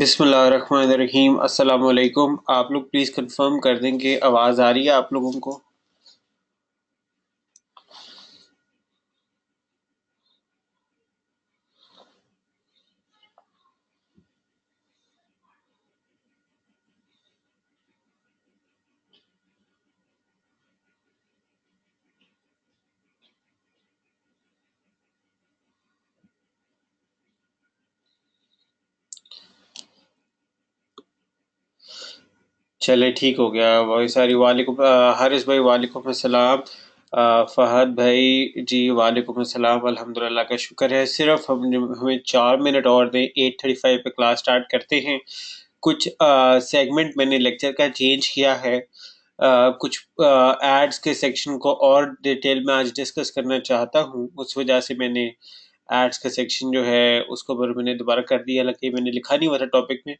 बिस्मिल्लाहिर्रहमानिर्रहीम। अस्सलाम वालेकुम। आप लोग प्लीज़ कंफर्म कर दें कि आवाज़ आ रही है आप लोगों को। चले ठीक हो गया। वही सारी वालेकुम हारिस भाई वालेकुम अस्सलाम। फ़हद भाई जी वालेकुम अस्सलाम। अल्हम्दुलिल्लाह का शुक्र है। सिर्फ हमें 4 मिनट और दें, 8:35 पे क्लास स्टार्ट करते हैं। कुछ सेगमेंट मैंने लेक्चर का चेंज किया है। कुछ एड्स के सेक्शन को और डिटेल में आज डिस्कस करना चाहता हूँ। उस वजह से मैंने एड्स का सेक्शन जो है उसको मैंने दोबारा कर दिया। हालांकि मैंने लिखा नहीं हुआ था टॉपिक में,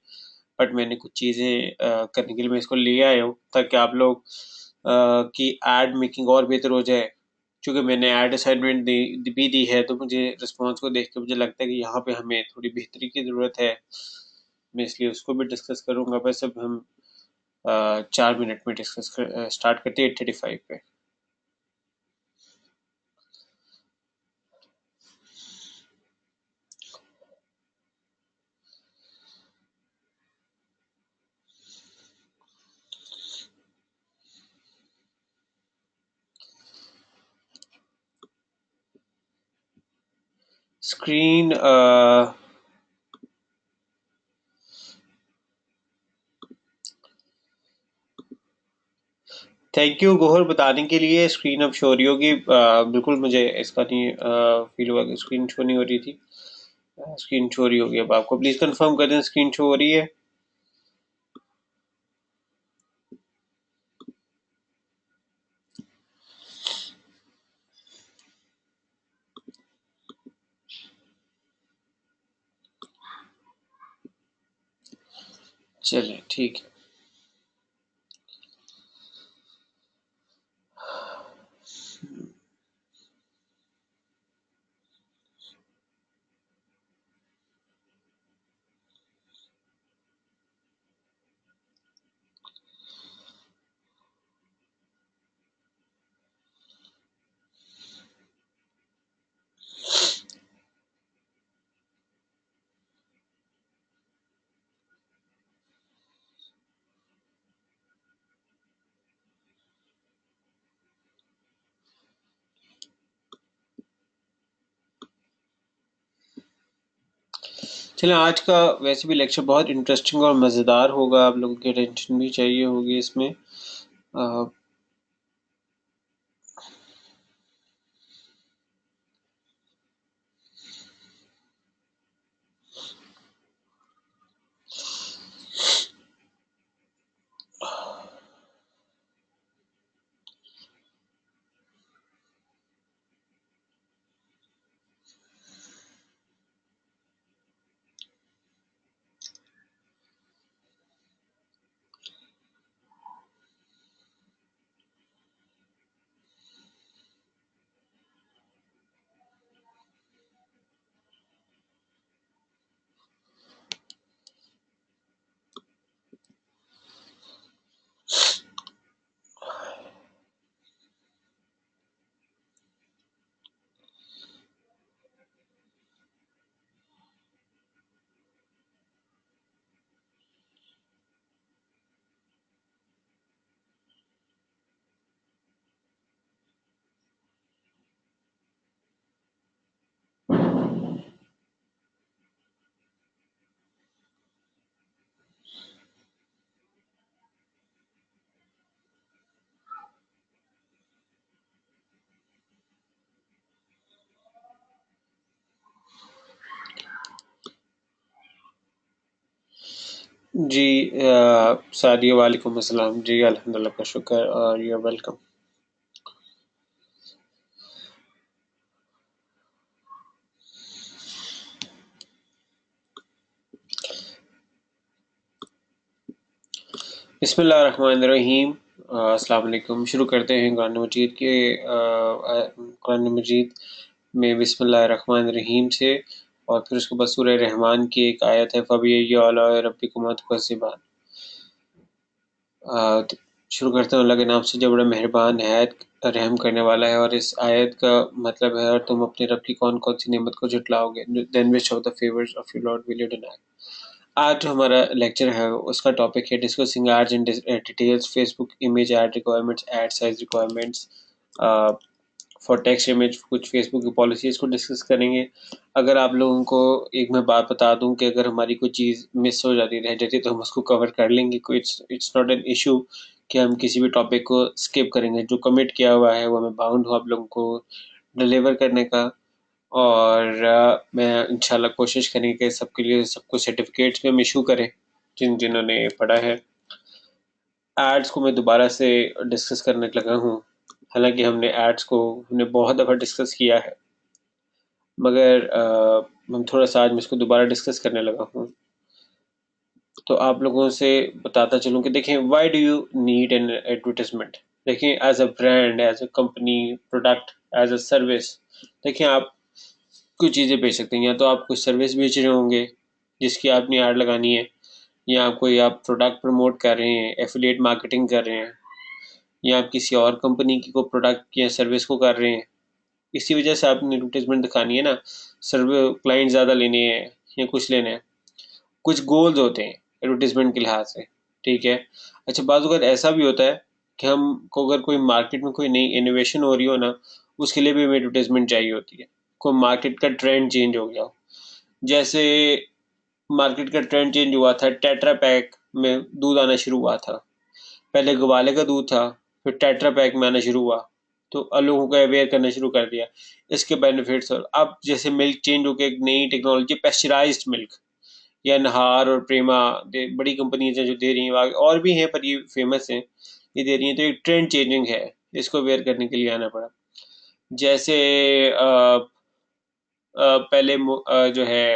बट मैंने कुछ चीज़ें करने के लिए मैं इसको ले आया हूँ ताकि आप लोग की एड मेकिंग और बेहतर हो जाए। चूँकि मैंने एड असाइनमेंट भी दी है, तो मुझे रिस्पॉन्स को देख के मुझे लगता है कि यहाँ पे हमें थोड़ी बेहतरी की ज़रूरत है। मैं इसलिए उसको भी डिस्कस करूँगा। बस अब हम 4 मिनट में स्टार्ट करते हैं 8:35 पे। स्क्रीन थैंक यू गोहर बताने के लिए। स्क्रीन अब शो रही होगी। बिल्कुल मुझे इसका नहीं फील हुआ कि स्क्रीन शो नहीं हो रही थी। स्क्रीन शो रही होगी। अब आपको प्लीज़ कंफर्म कर दें स्क्रीन शो हो रही है। चलें ठीक है। चलें, आज का वैसे भी लेक्चर बहुत इंटरेस्टिंग और मज़ेदार होगा। आप लोगों की अटेंशन भी चाहिए होगी इसमें। अ, जी सादिया वालेकुम अस्सलाम। जी अल्हम्दुलिल्लाह का शुक्र और यू आर वेलकम। बिस्मिल्लाहिर्रहमानिर्रहीम। अस्सलाम वालेकुम। शुरू करते हैं कुरान मजीद के कुरान मजीद में बिस्मिल्लाहिर्रहमानिर्रहीम से। और फिर उसके बाद सूरह रहमान की एक आयत है, फ़बिअय्यि आलाइ रब्बिकुमा तुकज़्ज़िबान। तो शुरू करते हैं अल्लाह के नाम से जो बड़ा मेहरबान निहायत रहम करने वाला है। और इस आयत का मतलब है, और तुम अपने रब की कौन कौन सी नेमत को झुटलाओगे, then which of the favours of your lord will you deny. आज जो हमारा लेक्चर है उसका टॉपिक है discussing ads in details, Facebook image ad requirements, ad size requirements for text image. कुछ फेसबुक की पॉलिसीज़ को डिस्कस करेंगे। अगर आप लोगों को एक मैं बात बता दूं कि अगर हमारी कोई चीज़ मिस हो जाती रह जाती तो हम उसको कवर कर लेंगे, कोई इट्स नॉट एन इशू कि हम किसी भी टॉपिक को स्किप करेंगे। जो कमिट किया हुआ है वो हमें बाउंड हो आप लोगों को डिलीवर करने का। और मैं इंशाल्लाह कोशिश करेंगे कि सबके लिए सबको सर्टिफिकेट्स में हम इशू करें जिन्होंने पढ़ा है। एड्स को मैं दोबारा से डिस्कस करने लगा हूँ, हालांकि हमने एड्स को बहुत दफ़ा डिस्कस किया है, मगर हम थोड़ा सा आज मैं इसको दोबारा डिस्कस करने लगा हूँ। तो आप लोगों से बताता चलूँ कि देखें, why do you need an advertisement. देखें, as a brand, as a company, product, as a service, देखें आप कुछ चीज़ें बेच सकते हैं। या तो आप कुछ सर्विस बेच रहे होंगे जिसकी आपने ऐड लगानी है, या आप प्रोडक्ट प्रमोट कर रहे हैं, एफिलिएट मार्केटिंग कर रहे हैं, या आप किसी और कंपनी की कोई प्रोडक्ट या सर्विस को कर रहे हैं। इसी वजह से आपने एडवर्टाइजमेंट दिखानी है ना, सर्वे क्लाइंट ज़्यादा लेने हैं या कुछ लेना है, कुछ गोल्स होते हैं एडवर्टाइजमेंट के लिहाज से, ठीक है। अच्छा, बाज़ अगर ऐसा भी होता है कि हमको अगर कोई मार्केट में कोई नई इनोवेशन हो रही हो ना, उसके लिए भी हमें एडवर्टाइजमेंट चाहिए होती है। कोई मार्केट का ट्रेंड चेंज हो गया हो, जैसे मार्केट का ट्रेंड चेंज हुआ था, टेट्रा पैक में दूध आना शुरू हुआ था। पहले ग्वाले का दूध था, फिर टेट्रा पैक में आना शुरू हुआ, तो लोगों को अवेयर करना शुरू कर दिया इसके बेनिफिट्स। और अब जैसे मिल्क चेंज होकर एक नई टेक्नोलॉजी पेस्चराइज्ड मिल्क, या नहार और प्रेमा बड़ी कंपनीज हैं जो दे रही हैं, और भी हैं पर ये फेमस हैं, ये दे रही हैं। तो एक ट्रेंड चेंजिंग है, इसको अवेयर करने के लिए आना पड़ा। जैसे पहले जो है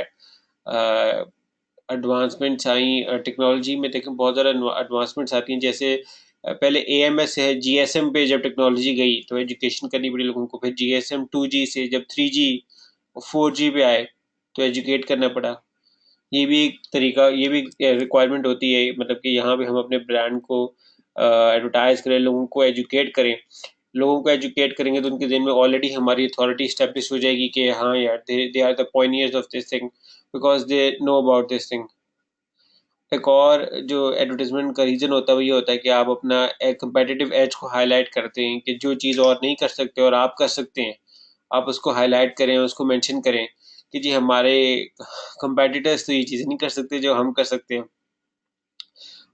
एडवांसमेंट्स आई टेक्नोलॉजी में, देखें बहुत ज़्यादा एडवांसमेंट्स आती हैं। जैसे पहले AMS है, GSM पे जब टेक्नोलॉजी गई तो एजुकेशन करनी पड़ी लोगों को, फिर GSM 2G से जब 3G 4G पे आए तो एजुकेट करना पड़ा। ये भी एक तरीका, ये भी रिक्वायरमेंट होती है, मतलब कि यहाँ पे हम अपने ब्रांड को एडवर्टाइज करें, लोगों को एजुकेट करें। लोगों को एजुकेट करेंगे तो उनके दिन में ऑलरेडी हमारी अथॉरिटी स्टैब्लिश हो जाएगी कि हाँ यार, they are the pioneers of this thing because they know about this thing. एक और जो एडवर्टाइजमेंट का रीज़न होता है वो ये होता है कि आप अपना एक कंपेटिटिव एज को हाईलाइट करते हैं, कि जो चीज़ और नहीं कर सकते और आप कर सकते हैं, आप उसको हाईलाइट करें, उसको मेंशन करें कि जी हमारे कंपेटिटर्स तो ये चीज़ें नहीं कर सकते जो हम कर सकते हैं।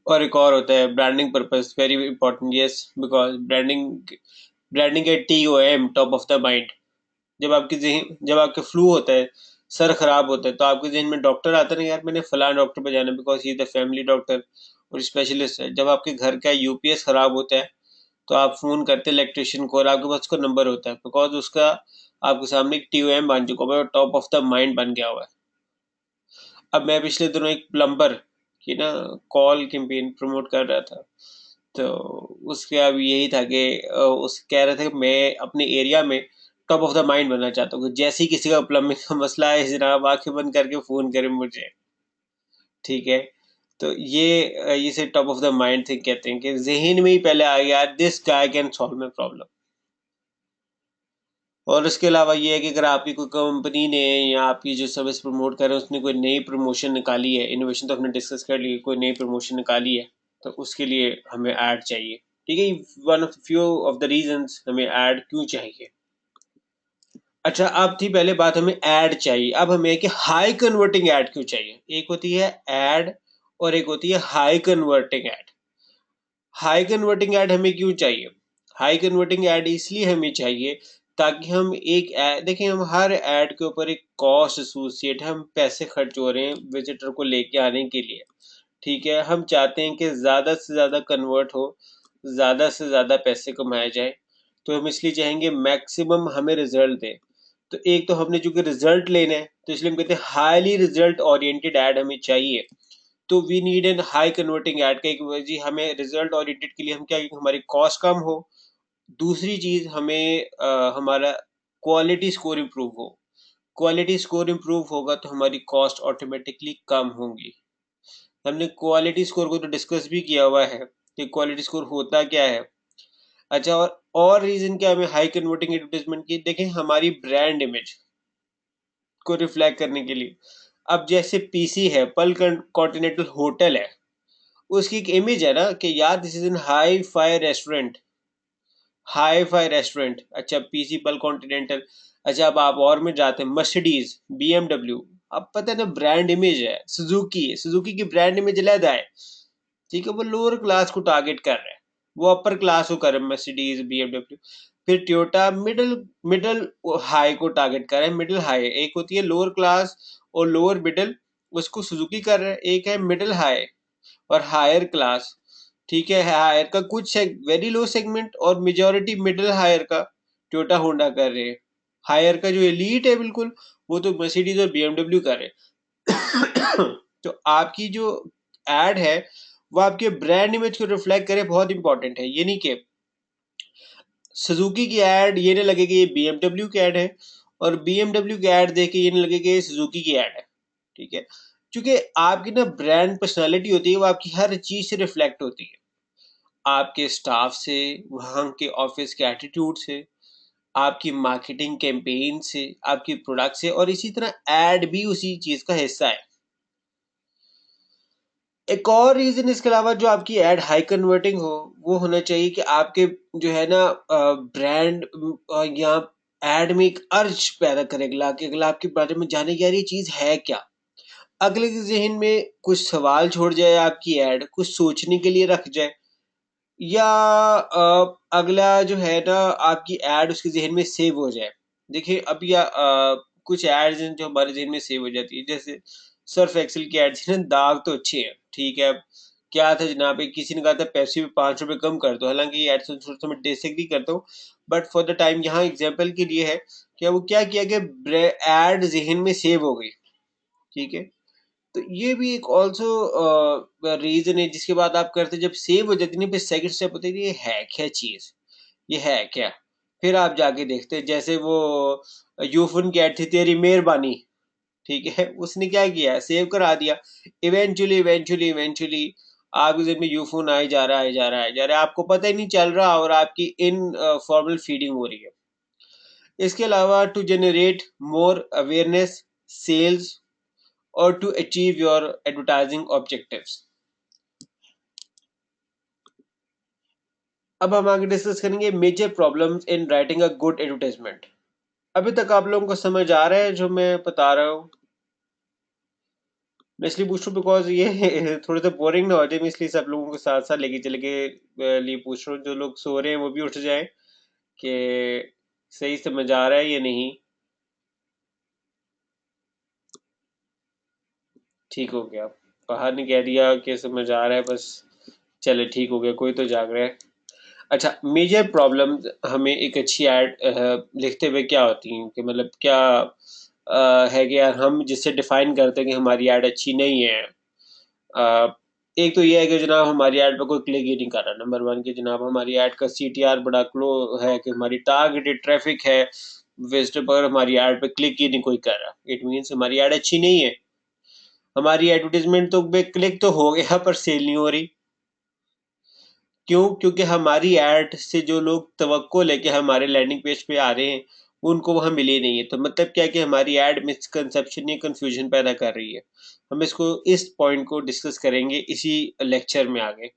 और एक और होता है branding purpose, very important, yes, because branding है TOM, top of the mind. जब आपके फ्लू होता है, सर खराब होता है, तो आपके जहन में डॉक्टर आता है ना, यार मैंने फलां डॉक्टर पे जाना, because he is the family doctor और स्पेशलिस्ट है। जब आपके घर का UPS खराब होता है तो आप फोन करते हैं इलेक्ट्रिशियन को, और आपके पास उसका नंबर होता है, बिकॉज उसका आपके सामने एक TOM बन चुका है, टॉप ऑफ द माइंड बन गया हुआ है। अब मैं पिछले दिनों एक प्लम्बर की ना कॉल कैंपेन प्रमोट कर रहा था, तो उसके अब यही था कि उस कह रहे थे कि मैं अपने एरिया में टॉप ऑफ द माइंड बनना चाहता हूँ, जैसे ही किसी का प्लम्बिंग का मसला है जनाब आंखें बंद करके फोन करें मुझे, ठीक है। तो ये इसे top of the mind thing कहते हैं, कि जहन में ही पहले आ गया this guy can solve my problem. और इसके अलावा ये है कि अगर आपकी कोई कंपनी ने या आपकी जो सर्विस प्रमोट कर रहे हैं उसने कोई नई प्रमोशन निकाली है, इनोवेशन तो हमने डिस्कस कर ली, कोई नई प्रमोशन निकाली है, तो उसके लिए हमें ऐड चाहिए, ठीक है। One of few of the reasons हमें ऐड क्यों चाहिए। अच्छा, अब थी पहले बात हमें ऐड चाहिए, अब हमें कि हाई कन्वर्टिंग ऐड क्यों चाहिए। एक होती है ऐड और एक होती है high converting add. High converting add हमें क्यों चाहिए। हाई कन्वर्टिंग ऐड इसलिए हमें चाहिए ताकि हम एक देखिए, हम हर ऐड के ऊपर एक कॉस्ट एसोसिएट है, हम पैसे खर्च हो रहे हैं विजिटर को लेके आने के लिए, ठीक है। हम चाहते हैं कि ज़्यादा से ज़्यादा कन्वर्ट हो, ज़्यादा से ज़्यादा पैसे कमाए जाए, तो हम इसलिए चाहेंगे मैक्सिमम हमें रिजल्ट दे। तो एक तो हमने चूंकि रिजल्ट लेना है, तो इसलिए हम कहते हैं हाईली रिजल्ट ओरिएंटेड ऐड हमें चाहिए। तो we need an high converting ad का एक जी, हमें रिजल्ट ओरिएंटेड के लिए हम क्या, हमारी कॉस्ट कम हो, दूसरी चीज हमें हमारा क्वालिटी स्कोर इम्प्रूव हो। क्वालिटी स्कोर इंप्रूव होगा तो हमारी कॉस्ट ऑटोमेटिकली कम होंगी। हमने क्वालिटी स्कोर को तो डिस्कस भी किया हुआ है कि क्वालिटी स्कोर होता क्या है। अच्छा, और रीजन क्या है हाई कन्वर्टिंग एडवर्टाइजमेंट की? देखें, हमारी ब्रांड इमेज को रिफ्लेक्ट करने के लिए, अब जैसे पीसी है, पल कॉन्टिनेंटल होटल है, उसकी एक इमेज है ना कि यार this is an hi fi restaurant, hi fi restaurant. अच्छा, पीसी पल कॉन्टिनेंटल। अच्छा, अब आप और में जाते हैं, मर्सिडीज, बीएमडब्ल्यू, अब पता है ना ब्रांड इमेज है, सुजुकी है, सुजुकी की ब्रांड इमेज अलग है। ठीक है, वो लोअर क्लास को टारगेट कर रहा है, वो अपर क्लास को कर रहा है, मर्सिडीज बीएमडब्ल्यू। फिर टोयोटा मिडिल मिडिल हाई को टारगेट कर रहा है, मिडिल हाई एक होती है लोअर क्लास और लोअर मिडिल, उसको सुजुकी कर रहा है। एक है मिडिल हाई और हायर क्लास। ठीक है, हायर का कुछ वेरी लो सेगमेंट और मेजोरिटी मिडिल हायर का टोयोटा होंडा कर रहे हैं। हायर का जो एलीट है बिल्कुल, वो तो मर्सिडीज और बीएमडब्ल्यू कर रहे हैं। तो आपकी जो एड है वो आपके ब्रांड इमेज को रिफ्लेक्ट करे, बहुत इंपॉर्टेंट है। ये नहीं कि सुजुकी की एड ये नहीं लगे कि ये बीएमडब्ल्यू की एड है, और बीएमडब्ल्यू की एड देख के ये नहीं लगे कि ये सुजुकी की एड है। ठीक है, क्योंकि आपकी ना ब्रांड पर्सनालिटी होती है, वो आपकी हर चीज से रिफ्लेक्ट होती है, आपके स्टाफ से, वहाँ के ऑफिस के एटीट्यूड से, आपकी मार्केटिंग कैंपेन से, आपकी प्रोडक्ट से, और इसी तरह एड भी उसी चीज का हिस्सा है। एक और रीजन इसके अलावा जो आपकी एड हाई कन्वर्टिंग हो, वो होना चाहिए कि आपके जो है ना ब्रांड या एड में एक अर्ज पैदा करेगा कि अगला आपके बारे में जाने की यार ये चीज है क्या। अगले के जहन में कुछ सवाल छोड़ जाए, आपकी एड कुछ सोचने के लिए रख जाए, या अगला जो है ना आपकी एड उसके जहन में सेव हो जाए। देखिए, अब या कुछ एड्स हैं जो हमारे जहन में सेव हो जाती है, जैसे सर्फ एक्सेल की एड्स हैं, दाग तो अच्छे हैं, ठीक है, अब क्या था जनाब, किसी ने कहा था पेप्सी में 5 रुपए कम कर दो, हालांकि ये एड्स थोड़ा मैं डिसएग्री करता हूँ, बट फॉर द टाइम यहाँ एग्जाम्पल के लिए है कि वो क्या किया कि एड जहन में सेव हो गई। ठीक है, तो ये भी एक ऑल्सो रीजन है, जिसके बाद आप करते जब सेव हो जाती है, फिर सेकंड स्टेप होता है कि ये है क्या चीज, ये है क्या। फिर आप जाके देखते हैं, जैसे वो यूफुन की ऐड थी, तेरी मेहरबानी। ठीक है, उसने क्या किया, सेव करा दिया। इवेंचुअली इवेंचुअली इवेंचुअली आपके जेब में यूफोन आए जा रहा है, जा रहा है, जा रहा है, आपको पता ही नहीं चल रहा, और आपकी इन फॉर्मल फीडिंग हो रही है। इसके अलावा to generate more awareness, sales, or to achieve your advertising objectives। अब हम आगे डिस्कस करेंगे major problems in writing a good advertisement. अभी तक आप लोगों को समझ आ रहा है जो मैं बता रहा हूँ? मैं इसलिए पूछ रहा हूँ बिकॉज ये थोड़ा सा बोरिंग ना हो जाए, मैं इसलिए सब लोगों को साथ साथ लेके चले के लिए पूछ रहा हूँ। जो लोग सो रहे हैं वो भी उठ जाए कि सही समझ आ रहा है या नहीं। ठीक हो गया, बाहर ने कह दिया कि समझ आ रहा है, बस चले ठीक हो गया, कोई तो जाग रहा है। अच्छा, मेजर प्रॉब्लम हमें एक अच्छी ऐड लिखते हुए क्या होती हैं, कि मतलब क्या है कि यार हम जिससे डिफाइन करते हैं कि हमारी ऐड अच्छी नहीं है। अ, एक तो ये है कि जनाब हमारी ऐड पे कोई क्लिक ही नहीं कर रहा, नंबर वन कि जनाब हमारी ऐड का सीटीआर बड़ा लो है, कि हमारी टारगेटेड ट्रैफिक है, विजिटर पर हमारी ऐड पे क्लिक ही नहीं कोई कर रहा, इट मीन्स हमारी ऐड अच्छी नहीं है। हमारी एडवर्टीजमेंट तो पे क्लिक तो हो गया पर सेल नहीं हो रही। क्यों? क्योंकि हमारी ऐड से जो लोग तवक्को लेके हमारे लैंडिंग पेज पे आ रहे हैं, उनको वहां मिली नहीं है। तो मतलब क्या है कि हमारी ऐड मिसकंसेप्शन या कंफ्यूजन पैदा कर रही है। हम इसको इस पॉइंट को डिस्कस करेंगे इसी लेक्चर में आगे।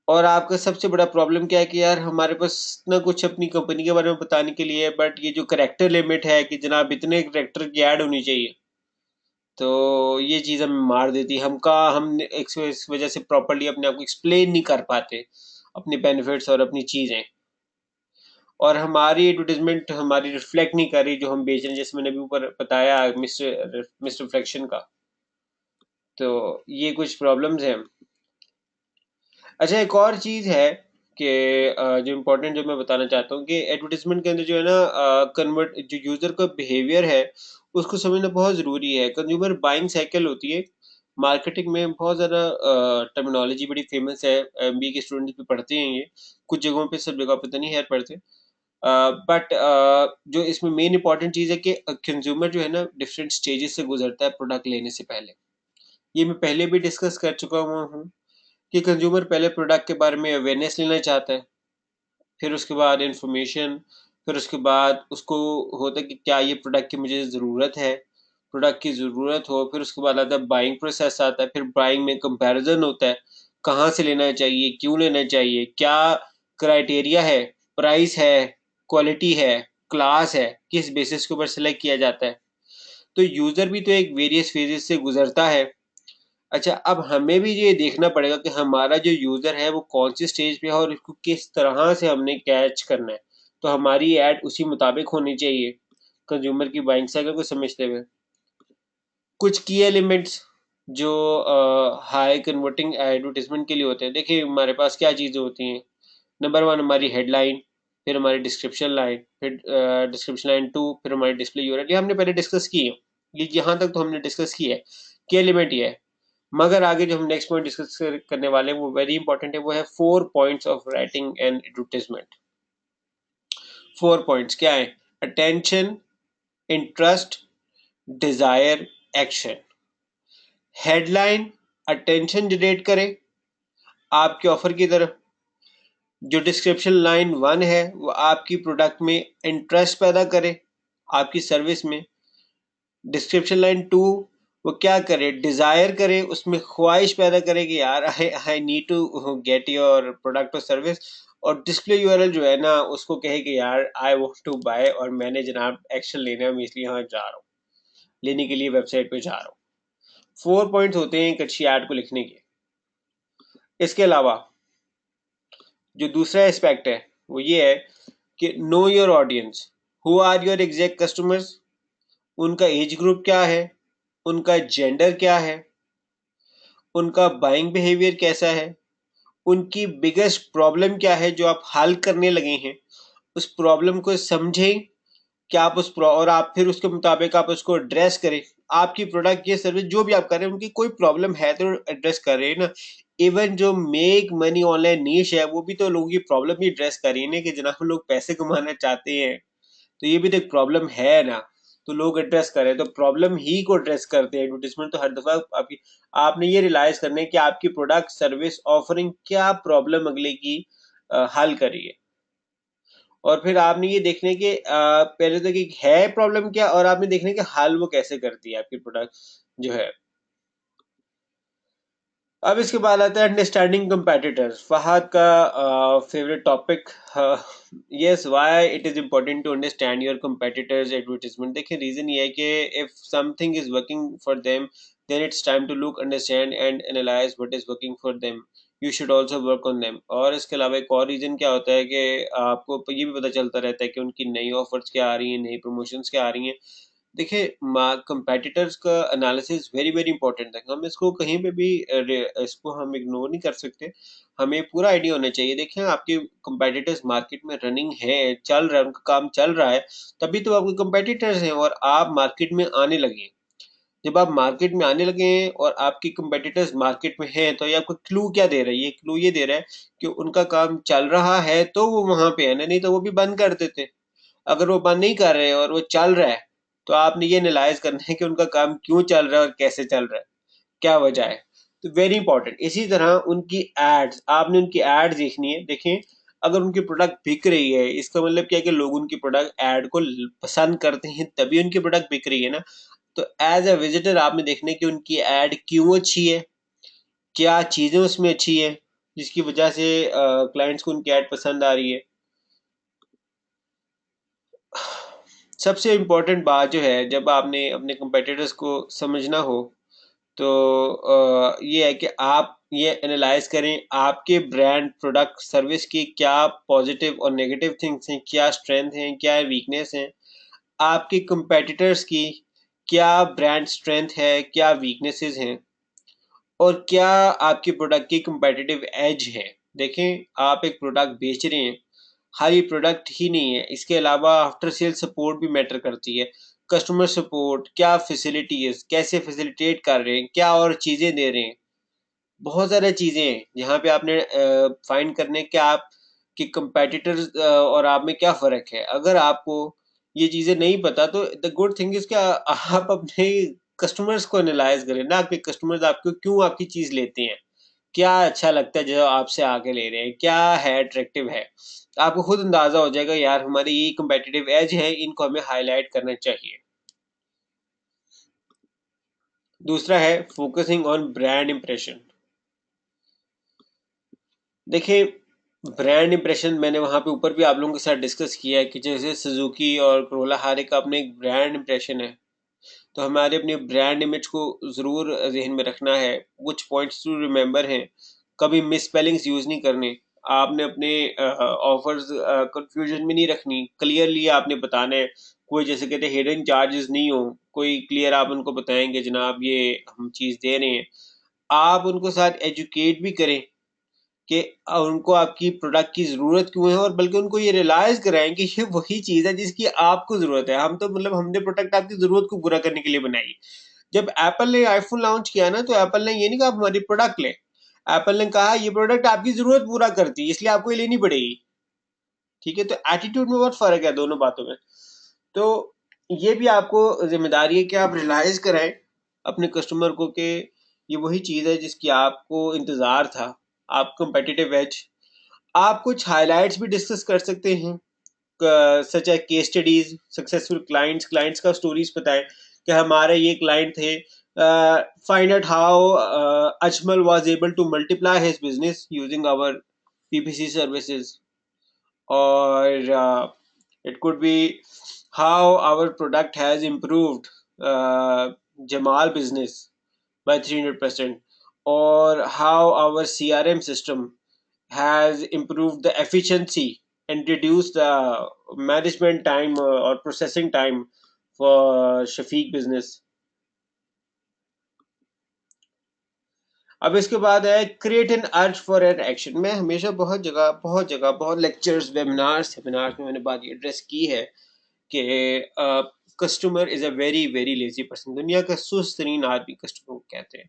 और आपका सबसे बड़ा प्रॉब्लम क्या है कि यार हमारे पास ना कुछ अपनी कंपनी के बारे में बताने के लिए, बट ये जो करेक्टर लिमिट है कि जनाब इतने करेक्टर की ऐड होनी चाहिए, तो ये चीज़ हमें मार देती है। हम इस वजह से प्रॉपरली अपने आप को एक्सप्लेन नहीं कर पाते, अपने बेनिफिट्स और अपनी चीज़ें, और हमारी एडवर्टीजमेंट हमारी रिफ्लेक्ट नहीं कर रही जो हम बेच रहे हैं, जैसे मैंने अभी ऊपर बताया मिस्टर मिस्टर रिफ्लेक्शन का। तो ये कुछ प्रॉब्लम्स हैं। अच्छा, एक और चीज़ है कि जो इम्पोर्टेंट जो मैं बताना चाहता हूँ कि एडवर्टीजमेंट के अंदर जो है ना कन्वर्ट जो यूज़र का बिहेवियर है उसको समझना बहुत ज़रूरी है। कंज्यूमर बाइंग साइकिल होती है मार्केटिंग में, बहुत ज़्यादा टर्मिनोलॉजी बड़ी फेमस है, एमबीए के स्टूडेंट्स भी पढ़ते हैं ये, कुछ जगहों पे सब जगह पता नहीं है पढ़ते। बट जो इसमें मेन इंपॉर्टेंट चीज़ है कि कंज्यूमर जो है ना डिफरेंट स्टेजेस से गुजरता है प्रोडक्ट लेने से पहले। ये मैं पहले भी डिस्कस कर चुका हुआ हूँ कि कंज्यूमर पहले प्रोडक्ट के बारे में अवेयरनेस लेना चाहता है, फिर उसके बाद इंफॉर्मेशन, फिर उसके बाद उसको होता है कि क्या ये प्रोडक्ट की मुझे ज़रूरत है, प्रोडक्ट की ज़रूरत हो, फिर उसके बाद आता है बाइंग प्रोसेस आता है, फिर बाइंग में कंपैरिजन होता है, कहाँ से लेना चाहिए, क्यों लेना चाहिए, क्या क्राइटेरिया है, प्राइस है, क्वालिटी है, क्लास है, किस बेसिस के ऊपर सेलेक्ट किया जाता है। तो यूज़र भी तो एक वेरियस फेजेस से गुजरता है। अच्छा, अब हमें भी ये देखना पड़ेगा कि हमारा जो यूज़र है वो कौन सी स्टेज पे है और इसको किस तरह से हमने कैच करना है। तो हमारी ऐड उसी मुताबिक होनी चाहिए कंज्यूमर की बाइंग साइकिल को समझते हुए। कुछ की एलिमेंट्स जो हाई कन्वर्टिंग एडवर्टीजमेंट के लिए होते हैं, देखिए हमारे पास क्या चीज़ें होती हैं। नंबर वन हमारी हेडलाइन, फिर हमारी डिस्क्रिप्शन लाइन, फिर डिस्क्रिप्शन लाइन टू, फिर हमारी डिस्प्ले यूआरएल। ये हमने पहले डिस्कस की है, ये यहाँ तक तो हमने डिस्कस की है की एलिमेंट ये है। मगर आगे जो हम नेक्स्ट पॉइंट डिस्कस करने वाले हैं वो वेरी इंपॉर्टेंट है, वो है 4 points of writing and advertisement. 4 points क्या है? Attention, interest, desire, action. Headline attention generate करे आपके ऑफर की तरफ। जो डिस्क्रिप्शन लाइन 1 है वो आपकी प्रोडक्ट में इंटरेस्ट पैदा करे, आपकी सर्विस में। डिस्क्रिप्शन लाइन 2 वो क्या करे? डिजायर करे, उसमें ख्वाहिश पैदा करे कि यार I need to get your product और सर्विस। और डिस्प्ले यूआरएल जो है ना उसको कहे कि यार आई वांट टू बाय, और मैंने जनाब एक्शन लेना है, मैं इसलिए यहाँ जा रहा हूँ, लेने के लिए वेबसाइट पे जा रहा हूँ। 4 पॉइंट्स होते हैं एक अच्छी ऐड को लिखने के। इसके अलावा जो दूसरा एस्पेक्ट है वो ये है कि know your audience. Who are your exact customers? उनका एज ग्रुप क्या है, उनका जेंडर क्या है, उनका बाइंग बिहेवियर कैसा है, उनकी बिगेस्ट प्रॉब्लम क्या है जो आप हल करने लगे हैं। उस प्रॉब्लम को समझें कि आप और आप फिर उसके मुताबिक आप उसको एड्रेस करें। आपकी प्रोडक्ट या सर्विस जो भी आप कर रहे हैं उनकी कोई प्रॉब्लम है तो एड्रेस कर रहे हैं ना। इवन जो मेक मनी ऑनलाइन नीश है वो भी तो लोगों की प्रॉब्लम ही एड्रेस कर रही है ना, कि जनाब लोग पैसे कमाना चाहते हैं, तो ये भी तो एक प्रॉब्लम है ना। तो लोग एड्रेस करें तो प्रॉब्लम ही को एड्रेस करते हैं। एडवर्टीजमेंट तो हर दफा आपकी, आपने ये रियलाइज करना है कि आपकी प्रोडक्ट सर्विस ऑफरिंग क्या प्रॉब्लम अगले की हल करी है। और फिर आपने ये देखने के पहले तो कि है प्रॉब्लम क्या, और आपने देखने के हल वो कैसे करती है आपकी प्रोडक्ट जो है। अब इसके बाद आता है अंडरस्टैंडिंग कंपेटिटर्स, फहद का favourite topic. Yes, why it is important to understand your competitors advertisement. देखिए रीजन ये है कि if something is working for them then it's time to look, understand and analyse what is working for them. You should also work on them. और इसके अलावा एक और reason क्या होता है कि आपको ये भी पता चलता रहता है कि उनकी नई ऑफर्स क्या आ रही हैं, नई प्रमोशंस क्या आ रही हैं। देखिए कंपेटिटर्स का एनालिसिस वेरी वेरी इंपॉर्टेंट है, हम इसको कहीं पे भी इसको हम इग्नोर नहीं कर सकते। हमें पूरा आइडिया होना चाहिए। देखिए आपके कंपेटिटर्स मार्केट में रनिंग है, चल रहा है, उनका काम चल रहा है, तभी तो आपके कंपेटिटर्स हैं और आप मार्केट में आने लगे हैं। जब आप मार्केट में आने लगे हैं और आपकी कंपेटिटर्स मार्केट में हैं तो ये आपको क्लू क्या दे रहा है? ये क्लू ये दे रहा है कि उनका काम चल रहा है तो वो वहां पे है ना, नहीं तो वो भी बंद कर देते। अगर वो बंद नहीं कर रहे और वो चल रहा है तो आपने ये एनालाइज करना है कि उनका काम क्यों चल रहा है और कैसे चल रहा है, क्या वजह है। तो वेरी इंपॉर्टेंट। इसी तरह उनकी एड्स, आपने उनकी एड्स देखनी है। देखें अगर उनकी प्रोडक्ट बिक रही है इसका मतलब क्या है कि लोग उनकी प्रोडक्ट एड को पसंद करते हैं तभी उनकी प्रोडक्ट बिक रही है ना। तो एज अ विजिटर आपने देखना है कि उनकी एड क्यों अच्छी है, क्या चीजें उसमें अच्छी है जिसकी वजह से क्लाइंट्स को उनकी एड पसंद आ रही है। सबसे इम्पोर्टेंट बात जो है जब आपने अपने कंपेटिटर्स को समझना हो तो ये है कि आप ये एनालाइज करें आपके ब्रांड प्रोडक्ट सर्विस की क्या पॉजिटिव और नेगेटिव थिंग्स हैं, क्या स्ट्रेंथ हैं, क्या वीकनेस हैं। आपके कंपेटिटर्स की क्या ब्रांड स्ट्रेंथ है, क्या वीकनेसेस हैं, और क्या आपकी प्रोडक्ट की कंपेटिटिव एज है। देखें आप एक प्रोडक्ट बेच रहे हैं, खाली प्रोडक्ट ही नहीं है, इसके अलावा आफ्टर सेल सपोर्ट भी मैटर करती है। कस्टमर सपोर्ट, क्या फैसिलिटीज, कैसे फैसिलिटेट कर रहे हैं, क्या और चीज़ें दे रहे हैं। बहुत ज़्यादा चीज़ें हैं जहाँ पे आपने फाइंड करने कि आप कि कंपेटिटर्स और आप में क्या फ़र्क है। अगर आपको ये चीज़ें नहीं पता तो द गुड थिंग इज़ कि आप अपने कस्टमर्स को एनालाइज़ करें ना, आपके कस्टमर्स आपको क्यों आपकी चीज़ लेते हैं। क्या अच्छा लगता है जो आपसे आके ले रहे हैं, क्या है अट्रैक्टिव है। आपको खुद अंदाज़ा हो जाएगा यार हमारी ये कम्पेटिटिव एज है, इनको हमें हाइलाइट करना चाहिए। दूसरा है फोकसिंग ऑन ब्रांड इंप्रेशन। देखिए ब्रांड इंप्रेशन मैंने वहाँ पे ऊपर भी आप लोगों के साथ डिस्कस किया है कि जैसे सुजुकी और कोरोला हर एक का अपने एक ब्रांड इंप्रेशन है, तो हमारे अपने ब्रांड इमेज को ज़रूर ज़हन में रखना है। कुछ पॉइंट्स टू रिमेंबर हैं, कभी मिस स्पेलिंग्स यूज़ नहीं करने। आपने अपने ऑफर्स कंफ्यूजन में नहीं रखनी, क्लियरली आपने बताना है। कोई जैसे कहते हैं हिडन चार्जेस नहीं हो, कोई क्लियर आप उनको बताएंगे जनाब ये हम चीज़ दे रहे हैं। आप उनको साथ एजुकेट भी करें कि उनको आपकी प्रोडक्ट की ज़रूरत क्यों है, और बल्कि उनको ये रियलाइज़ कराएं कि ये वही चीज़ है जिसकी आपको ज़रूरत है। हम तो मतलब हमने प्रोडक्ट आपकी ज़रूरत को पूरा करने के लिए बनाई। जब एप्पल ने आईफोन लॉन्च किया ना, तो एप्पल ने ये नहीं कहा आप हमारी प्रोडक्ट लें। एप्पल ने कहा ये प्रोडक्ट आपकी ज़रूरत पूरा करती है, इसलिए आपको ये लेनी पड़ेगी। ठीक है, तो एटीट्यूड में बहुत फ़र्क है दोनों बातों में। तो ये भी आपको जिम्मेदारी है कि आप रियलाइज़ कराएं अपने कस्टमर को कि ये वही चीज़ है जिसकी आपको इंतज़ार था। आप कंपेटिटिव एज, आप कुछ हाइलाइट्स भी डिस्कस कर सकते हैं, such as case studies, successful clients का स्टोरीज बताएं कि हमारे ये क्लाइंट थे, find out how Ajmal was able to multiply his business using our PPC services, और it could be how our product has improved Jamal business by 300%, or how our CRM system has improved the efficiency and reduced the management time or processing time for Shafiq business. अब इसके बाद है create an urge for an action. मैं हमेशा बहुत lectures webinars में मैंने बात ये एड्रेस की है कि customer is a very very lazy person. दुनिया का सुस्त तरीन आदमी कस्टमर को कहते हैं,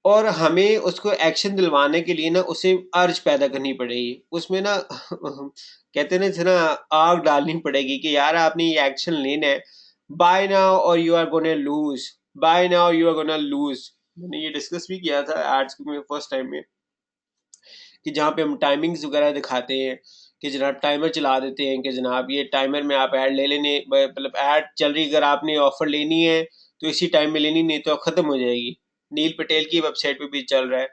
और हमें उसको एक्शन दिलवाने के लिए ना उसे अर्ज पैदा करनी पड़ेगी। उसमें ना कहते हैं ना आग डालनी पड़ेगी कि यार आपने ये एक्शन लेना है, बाय नाउ और you are gonna lose, buy now you are gonna lose. मैंने ये डिस्कस भी किया था एड्स में फर्स्ट टाइम में, कि जहाँ पे हम टाइमिंग्स वगैरह दिखाते हैं कि जनाब टाइमर चला देते हैं कि जनाब ये टाइमर में आप ऐड ले लेने, मतलब ऐड चल रही, अगर आपने ऑफर लेनी है तो इसी टाइम में लेनी, नहीं तो खत्म हो जाएगी। नील पटेल की वेबसाइट पे भी चल रहा है।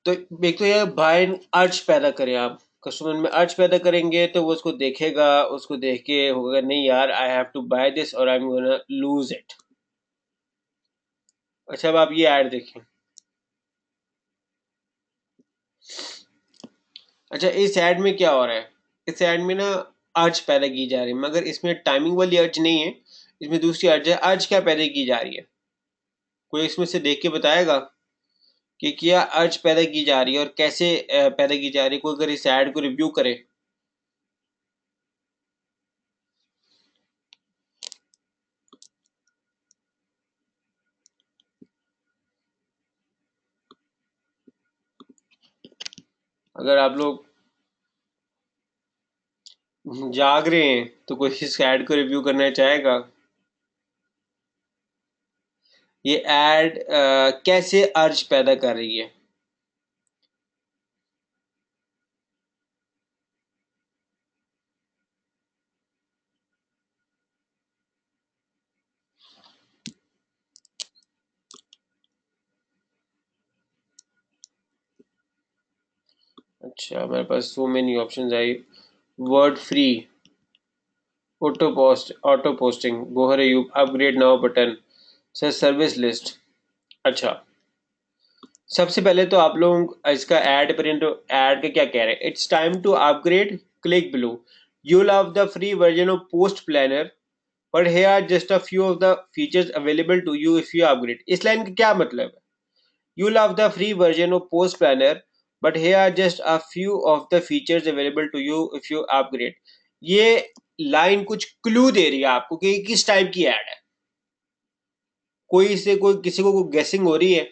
तो एक तो ये बाय अर्ज पैदा करें आप, कस्टमर में अर्ज पैदा करेंगे तो वो उसको देखेगा, उसको देख के होगा नहीं यार I have to buy this और I am gonna lose it. अच्छा अब आप ये ऐड देखें। अच्छा इस ऐड में क्या हो रहा है, इस ऐड में ना अर्ज पैदा की जा रही है, मगर इसमें टाइमिंग वाली अर्ज नहीं है, इसमें दूसरी अर्ज है। अर्ज क्या पैदा की जा रही है, कोई इसमें से देख के बताएगा कि क्या अर्ज पैदा की जा रही है और कैसे पैदा की जा रही है। कोई अगर इस ऐड को रिव्यू करे। अगर आप लोग जाग रहे हैं तो कोई इस ऐड को रिव्यू करना चाहेगा। ये ऐड कैसे अर्ज पैदा कर रही है। अच्छा मेरे पास सो मेनी ऑप्शंस आई। Word free, auto posting, Gohar Ayub, upgrade now button, sir service list. अच्छा सबसे पहले तो आप लोग इसका ऐड प्रिंट, ऐड का क्या कह रहे हैं, it's time to upgrade, click below, you love the free version of Post Planner but here are just a few of the features available to you if you upgrade। इस line का क्या मतलब है, you love the free version of post planner but here are just a few of the features available to you if you upgrade। ये line कुछ clue दे रही है आपको कि किस टाइप की ऐड है। कोई इससे कोई किसी को कोई गेसिंग हो रही है,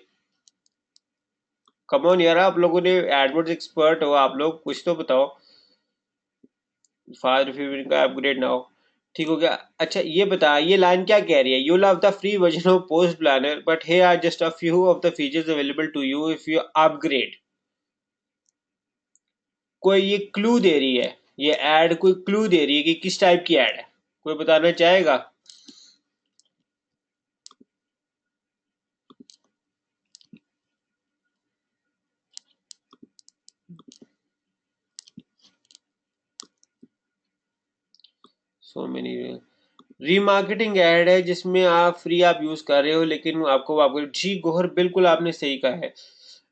कम ऑन यार, आप लोगों ने एडवर्ड्स एक्सपर्ट हो आप लोग, कुछ तो बताओ। फादर फीवर का अपग्रेड ना हो, ठीक हो गया। अच्छा ये बता, ये लाइन क्या कह रही है? You love the free version of Post Planner but here are just a few of the features available to you if you upgrade. कोई ये क्लू दे रही है, ये एड कोई क्लू दे रही है कि किस टाइप की एड है? कोई बताना चाहेगा? सो मेनी रीमार्केटिंग ऐड है जिसमें आप फ्री आप यूज कर रहे हो लेकिन आपको जी गोहर बिल्कुल आपने सही कहा है।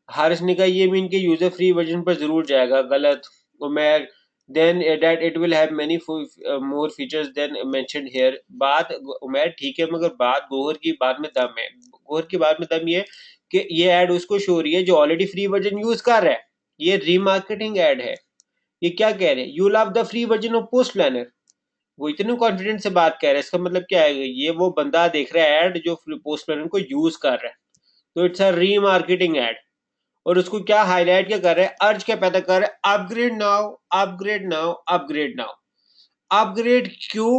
हारिस ने कहा ये मीन के यूजर फ्री वर्जन पर जरूर जाएगा, गलत। Umar then that it will have many more features than mentioned here. बात उमर ठीक है, मगर बात गोहर की बात में दम है। गोहर की बात में दम ये है कि ये ऐड उसको शो हो रही है जो ऑलरेडी फ्री वर्जन यूज कर रहा है। ये रीमार्केटिंग ऐड है। ये क्या कह रहे हैं? You love the free version of Post Planner. वो इतने कॉन्फिडेंस से बात कह रहा है, इसका मतलब क्या है? ये वो बंदा देख रहा है ऐड जो पोस्ट प्लानर को यूज कर रहा है, तो इट्स अ रीमार्केटिंग ऐड। और उसको क्या हाईलाइट क्या कर रहा है, अर्ज क्या पैदा कर रहा है? Upgrade now, upgrade now, upgrade now. Upgrade क्यों?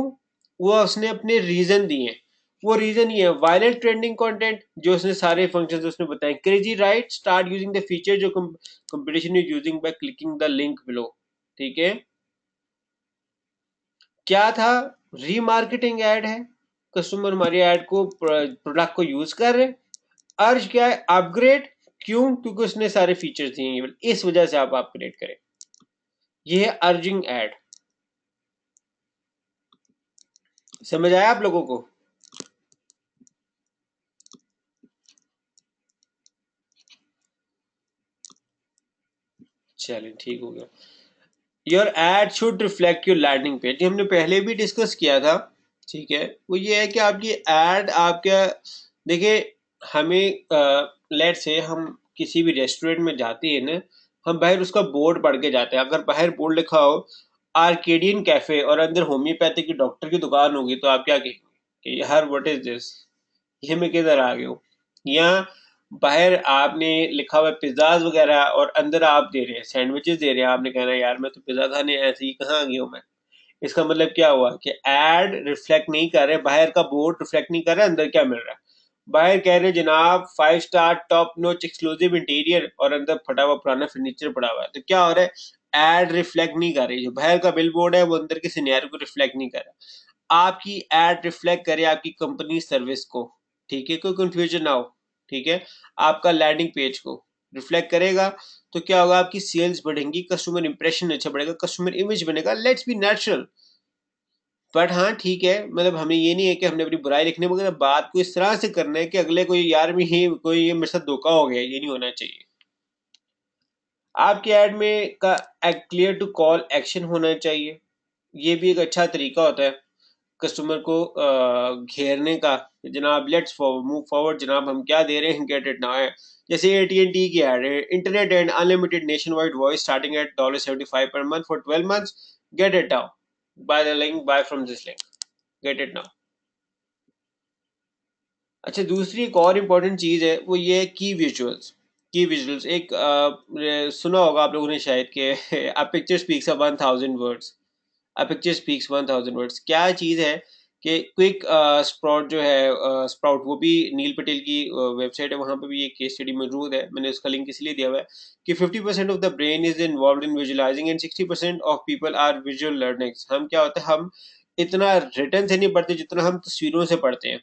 वो उसने अपने रीजन दिए हैं। वो रीजन ये है, वायलेंट ट्रेंडिंग कंटेंट, जो उसने सारे फंक्शंस उसने बताए। Crazy right, start using the feature जो competition is using by clicking the link below. ठीक है, क्या था? रीमार्केटिंग ऐड है, कस्टमर हमारी ऐड को प्रोडक्ट को यूज कर रहे हैं। अर्ज क्या है? अपग्रेड। क्यों? क्योंकि उसने सारे फीचर्स दिए हैं, इस वजह से आप अपग्रेड करें। ये है अर्जिंग ऐड। समझ आया आप लोगों को? चलिए ठीक हो गया। Your ad should reflect your landing page, हमने पहले भी डिस्कस किया था। ठीक है, वो ये है कि आपकी एड आपका, देखिए, हमें लेट से हम किसी भी रेस्टोरेंट में जाते हैं ना, हम बाहर उसका बोर्ड पढ़ के जाते हैं। अगर बाहर बोर्ड लिखा हो आर्केडियन कैफे और अंदर होम्योपैथिक की डॉक्टर की दुकान होगी, तो आप क्या कहेंगे कि यार व्हाट इज दिस, ये मैं किधर आ गया हूँ? या बाहर आपने लिखा हुआ है पिज्जाज वगैरह और अंदर आप दे रहे हैं सैंडविचेस दे रहे हैं, आपने कहना है यार मैं तो पिज्जा खाने ऐसे ही कहाँ आ गया हूँ मैं। इसका मतलब क्या हुआ कि एड रिफ्लेक्ट नहीं कर रहे, बाहर का बोर्ड रिफ्लेक्ट नहीं कर रहा अंदर क्या मिल रहा है। बाहर कह रहे हैं जनाब 5 स्टार टॉप नोच एक्सक्लूसिव इंटीरियर और अंदर फटा हुआ पुराना फर्नीचर पड़ा हुआ है, तो क्या हो रहा है? एड रिफ्लेक्ट नहीं कर रही। जो बाहर का बिल बोर्ड है वो अंदर के सिनेरियो को रिफ्लेक्ट नहीं कर रहा। आपकी एड रिफ्लेक्ट करे आपकी कंपनी सर्विस को। ठीक है, कोई कंफ्यूजन ना हो। ठीक है, आपका लैंडिंग पेज को रिफ्लेक्ट करेगा, तो क्या होगा? आपकी सेल्स बढ़ेंगी, कस्टमर इंप्रेशन अच्छा बढ़ेगा, कस्टमर इमेज बनेगा। Let's be natural. बट हाँ ठीक है, मतलब हमें ये नहीं है कि हमने अपनी बुराई लिखनी है, मगर बात को इस तरह से करना है कि अगले कोई यार में ही कोई ये मेरे साथ धोखा हो गया, ये नहीं होना चाहिए। आपकी ऐड में का क्लियर टू कॉल एक्शन होना चाहिए। ये भी एक अच्छा तरीका होता है कस्टमर को घेरने का। जनाब लेट्स मूव फॉरवर्ड, जनाब हम क्या दे रहे हैं, गेट इट नाउ है। जैसे AT&T की ऐड है, internet and unlimited nation wide voice starting at $75 per month for 12 months, get it now by the link, buy from this link, get it now. अच्छा, दूसरी एक और इम्पोर्टेंट चीज़ है, वो ये है की विजुअल्स। की विजुअल्स एक सुना होगा आप लोगों ने शायद कि a picture speaks a 1000 words. A picture speaks 1000 words. क्या चीज़ है कि क्विक स्प्राउट जो है, स्प्राउट, वो भी नील पटेल की वेबसाइट है, वहाँ पे भी एक केस स्टडी मौजूद है। मैंने उसका लिंक इसलिए दिया हुआ है कि 50% of the brain is involve in visualising and 60% of people are visual learnings. हम क्या होता है, हम इतना रिटर्न से नहीं पढ़ते जितना हम तस्वीरों से पढ़ते हैं।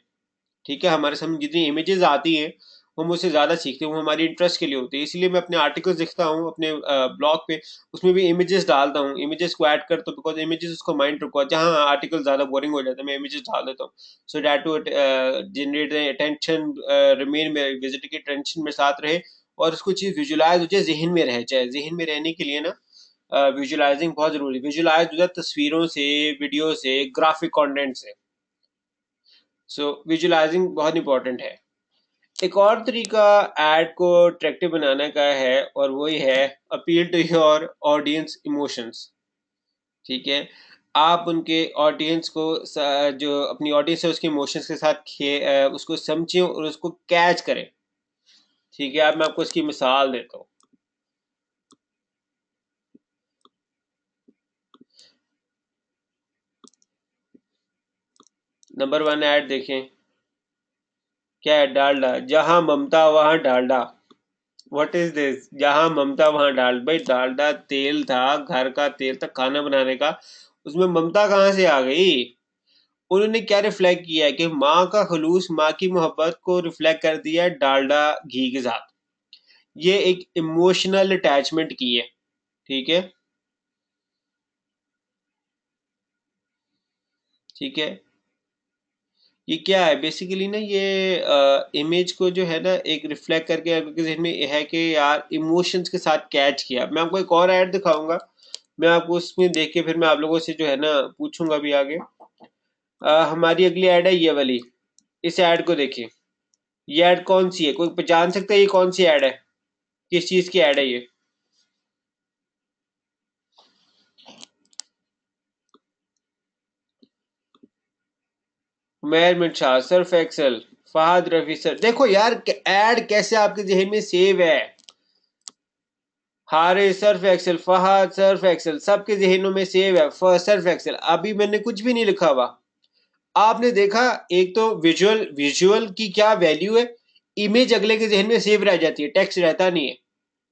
ठीक है, हमारे सामने जितनी इमेजेस आती हैं हम उससे ज़्यादा सीखते हैं, वो हमारी इंटरेस्ट के लिए होती है। इसलिए मैं अपने आर्टिकल्स लिखता हूँ अपने ब्लॉग पे, उसमें भी इमेजेस डालता हूँ। इमेजेस को ऐड करता हूँ बिकॉज इमेजेस उसको माइंड रुकवा, जहाँ आर्टिकल ज़्यादा बोरिंग हो जाता है मैं इमेजेस डाल देता हूँ, so that to generate attention, remain में विजिटर की अटेंशन में साथ रहे, और उसको चीज़ विजुलाइज हो जाए, जहन में रह जाए। जहन में रहने के लिए ना विजुलाइजिंग बहुत जरूरी है। विजुलाइज हो जाए तस्वीरों से, वीडियो से, ग्राफिक कंटेंट से। सो विजुलाइजिंग बहुत इंपॉर्टेंट है। एक और तरीका एड को अट्रैक्टिव बनाने का है, और वही है appeal to your audience emotions. ठीक है, आप उनके ऑडियंस को जो अपनी ऑडियंस है उसके इमोशंस के साथ उसको समझें और उसको कैच करें। ठीक है, अब मैं आपको इसकी मिसाल देता हूँ। नंबर 1 ऐड देखें, क्या है? डालडा, जहां ममता वहां डालडा। What is this? जहां ममता वहां डाल, भाई डालडा तेल था, घर का तेल था खाना बनाने का, उसमें ममता कहाँ से आ गई? उन्होंने क्या रिफ्लेक्ट किया है कि माँ का खलूस, माँ की मोहब्बत को रिफ्लेक्ट कर दिया है डालडा घी के साथ। ये एक इमोशनल अटैचमेंट की है। ठीक है, ठीक है। ये क्या है बेसिकली ना, ये इमेज को जो है ना एक रिफ्लेक्ट करके आपके जहन में है कि यार इमोशंस के साथ कैच किया। मैं आपको एक और ऐड दिखाऊंगा, मैं आपको उसमें देख के फिर मैं आप लोगों से जो है ना पूछूंगा भी आगे। हमारी अगली ऐड है ये वाली, इस ऐड को देखिए। ये ऐड कौन सी है? कोई पहचान सकता है ये कौन सी ऐड है? किस चीज की ऐड है ये? Umair Mircha, Surf Excel, Fahad Rafi sir. देखो यार ऐड कैसे आपके जहन में सेव है। हारे Surf Excel, Fahad Surf Excel, सबके जहनों में सेव है सर्फ एक्सल। अभी मैंने कुछ भी नहीं लिखा हुआ, आपने देखा। एक तो विजुअल, विजुअल की क्या वैल्यू है, इमेज अगले के जहन में सेव रह जाती है, टेक्स्ट रहता नहीं है।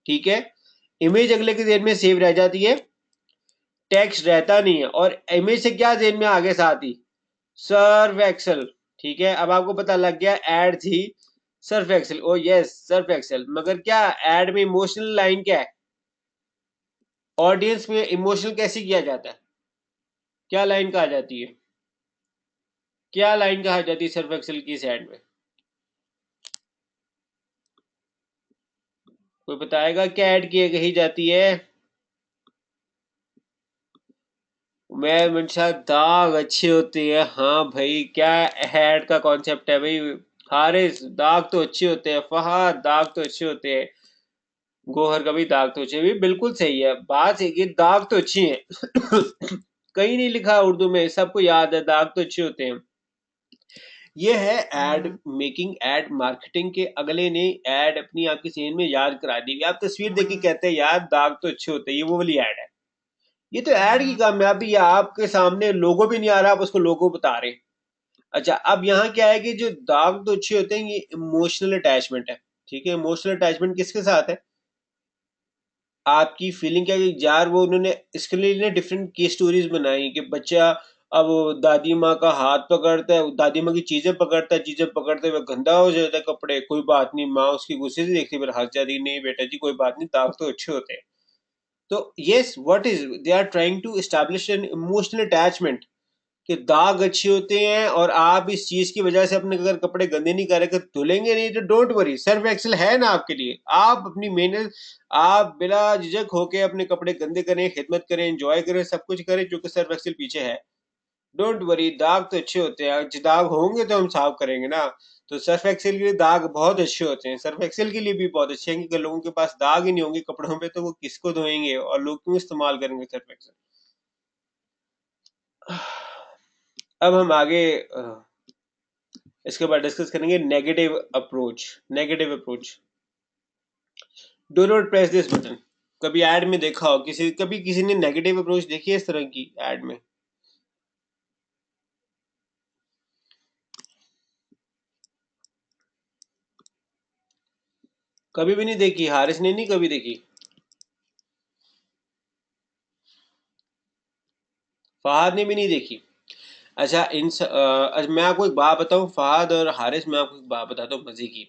ठीक है, इमेज अगले के जहन में सेव रह जाती है, टेक्स्ट रहता नहीं है। और इमेज से क्या जहन में आगे साथ ही? Surf Excel. ठीक है, अब आपको पता लग गया एड थी सर्फ एक्सल। ओ यस, सर्फ एक्सल। मगर क्या एड में इमोशनल लाइन क्या है? ऑडियंस में इमोशनल कैसे किया जाता है? क्या लाइन कहा जाती है? क्या लाइन कहा जाती है सर्फ एक्सल की साइड में? कोई बताएगा क्या ऐड की कही जाती है? मैं मंशा, दाग अच्छे होते हैं। हाँ भाई, क्या ऐड का कॉन्सेप्ट है भाई? हारिस, दाग तो अच्छे होते हैं। फहद, दाग तो अच्छे होते हैं। गोहर का भी दाग तो अच्छे, भी बिल्कुल सही है बात है कि दाग तो अच्छी है। कहीं नहीं लिखा उर्दू में, सबको याद है दाग तो अच्छे होते हैं। ये है एड मेकिंग, एड मार्केटिंग के अगले ने एड अपनी आपकी सीन में याद करा दी। आप तस्वीर देख के कहते हैं यार दाग तो अच्छे होते हैं, ये वो वाली एड है। ये तो एड की कामयाबी है, आपके सामने लोगो भी नहीं आ रहा, आप उसको लोगो बता रहे हैं। अच्छा, अब यहाँ क्या है कि जो दाग तो अच्छे होते हैं, ये इमोशनल अटैचमेंट है। ठीक है, इमोशनल अटैचमेंट किसके साथ है? आपकी फीलिंग क्या है कि यार वो उन्होंने इसके लिए ना डिफरेंट केस स्टोरीज बनाई कि बच्चा अब दादी माँ का हाथ पकड़ता है, दादी माँ की चीजें पकड़ता है, चीजें पकड़ते हुए गंदा हो जाता है कपड़े, कोई बात नहीं, माँ उसकी गुस्से से देखती है, फिर हंस जाती, नहीं बेटा जी कोई बात नहीं, दाग तो अच्छे होते हैं। तो yes, what is they are trying to establish an emotional attachment कि दाग अच्छे होते हैं, और आप इस चीज की वजह से अपने अगर कपड़े गंदे नहीं कर रहे, धुलेंगे नहीं तो डोंट वरी, सर्फ एक्सेल है ना आपके लिए। आप अपनी मेहनत, आप बिला झिझक होके अपने कपड़े गंदे करें, खिदमत करें, एंजॉय करें, सब कुछ करें, क्योंकि सर्फ एक्सेल पीछे है। डोंट वरी, दाग तो अच्छे होते हैं, जो दाग होंगे तो हम साफ करेंगे ना। तो सर्फ एक्सेल के लिए दाग बहुत अच्छे होते हैं, सर्फ एक्सेल के लिए भी बहुत अच्छे हैं, क्योंकि लोगों के पास दाग ही नहीं होंगे कपड़ों पे तो वो किसको धोएंगे और लोग क्यों इस्तेमाल करेंगे सर्फ एक्सेल। अब हम आगे इसके बाद डिस्कस करेंगे negative approach. Negative approach, do not press this button. कभी ऐड में देखा हो किसी, कभी किसी ने नेगेटिव अप्रोच देखी है इस तरह की ऐड में? कभी भी नहीं देखी? हारिस ने नहीं कभी देखी? फहद ने भी नहीं देखी? अच्छा, मैं आपको एक बात बताऊं, फहद और हारिस, मैं आपको एक बात बताता हूँ मजे की।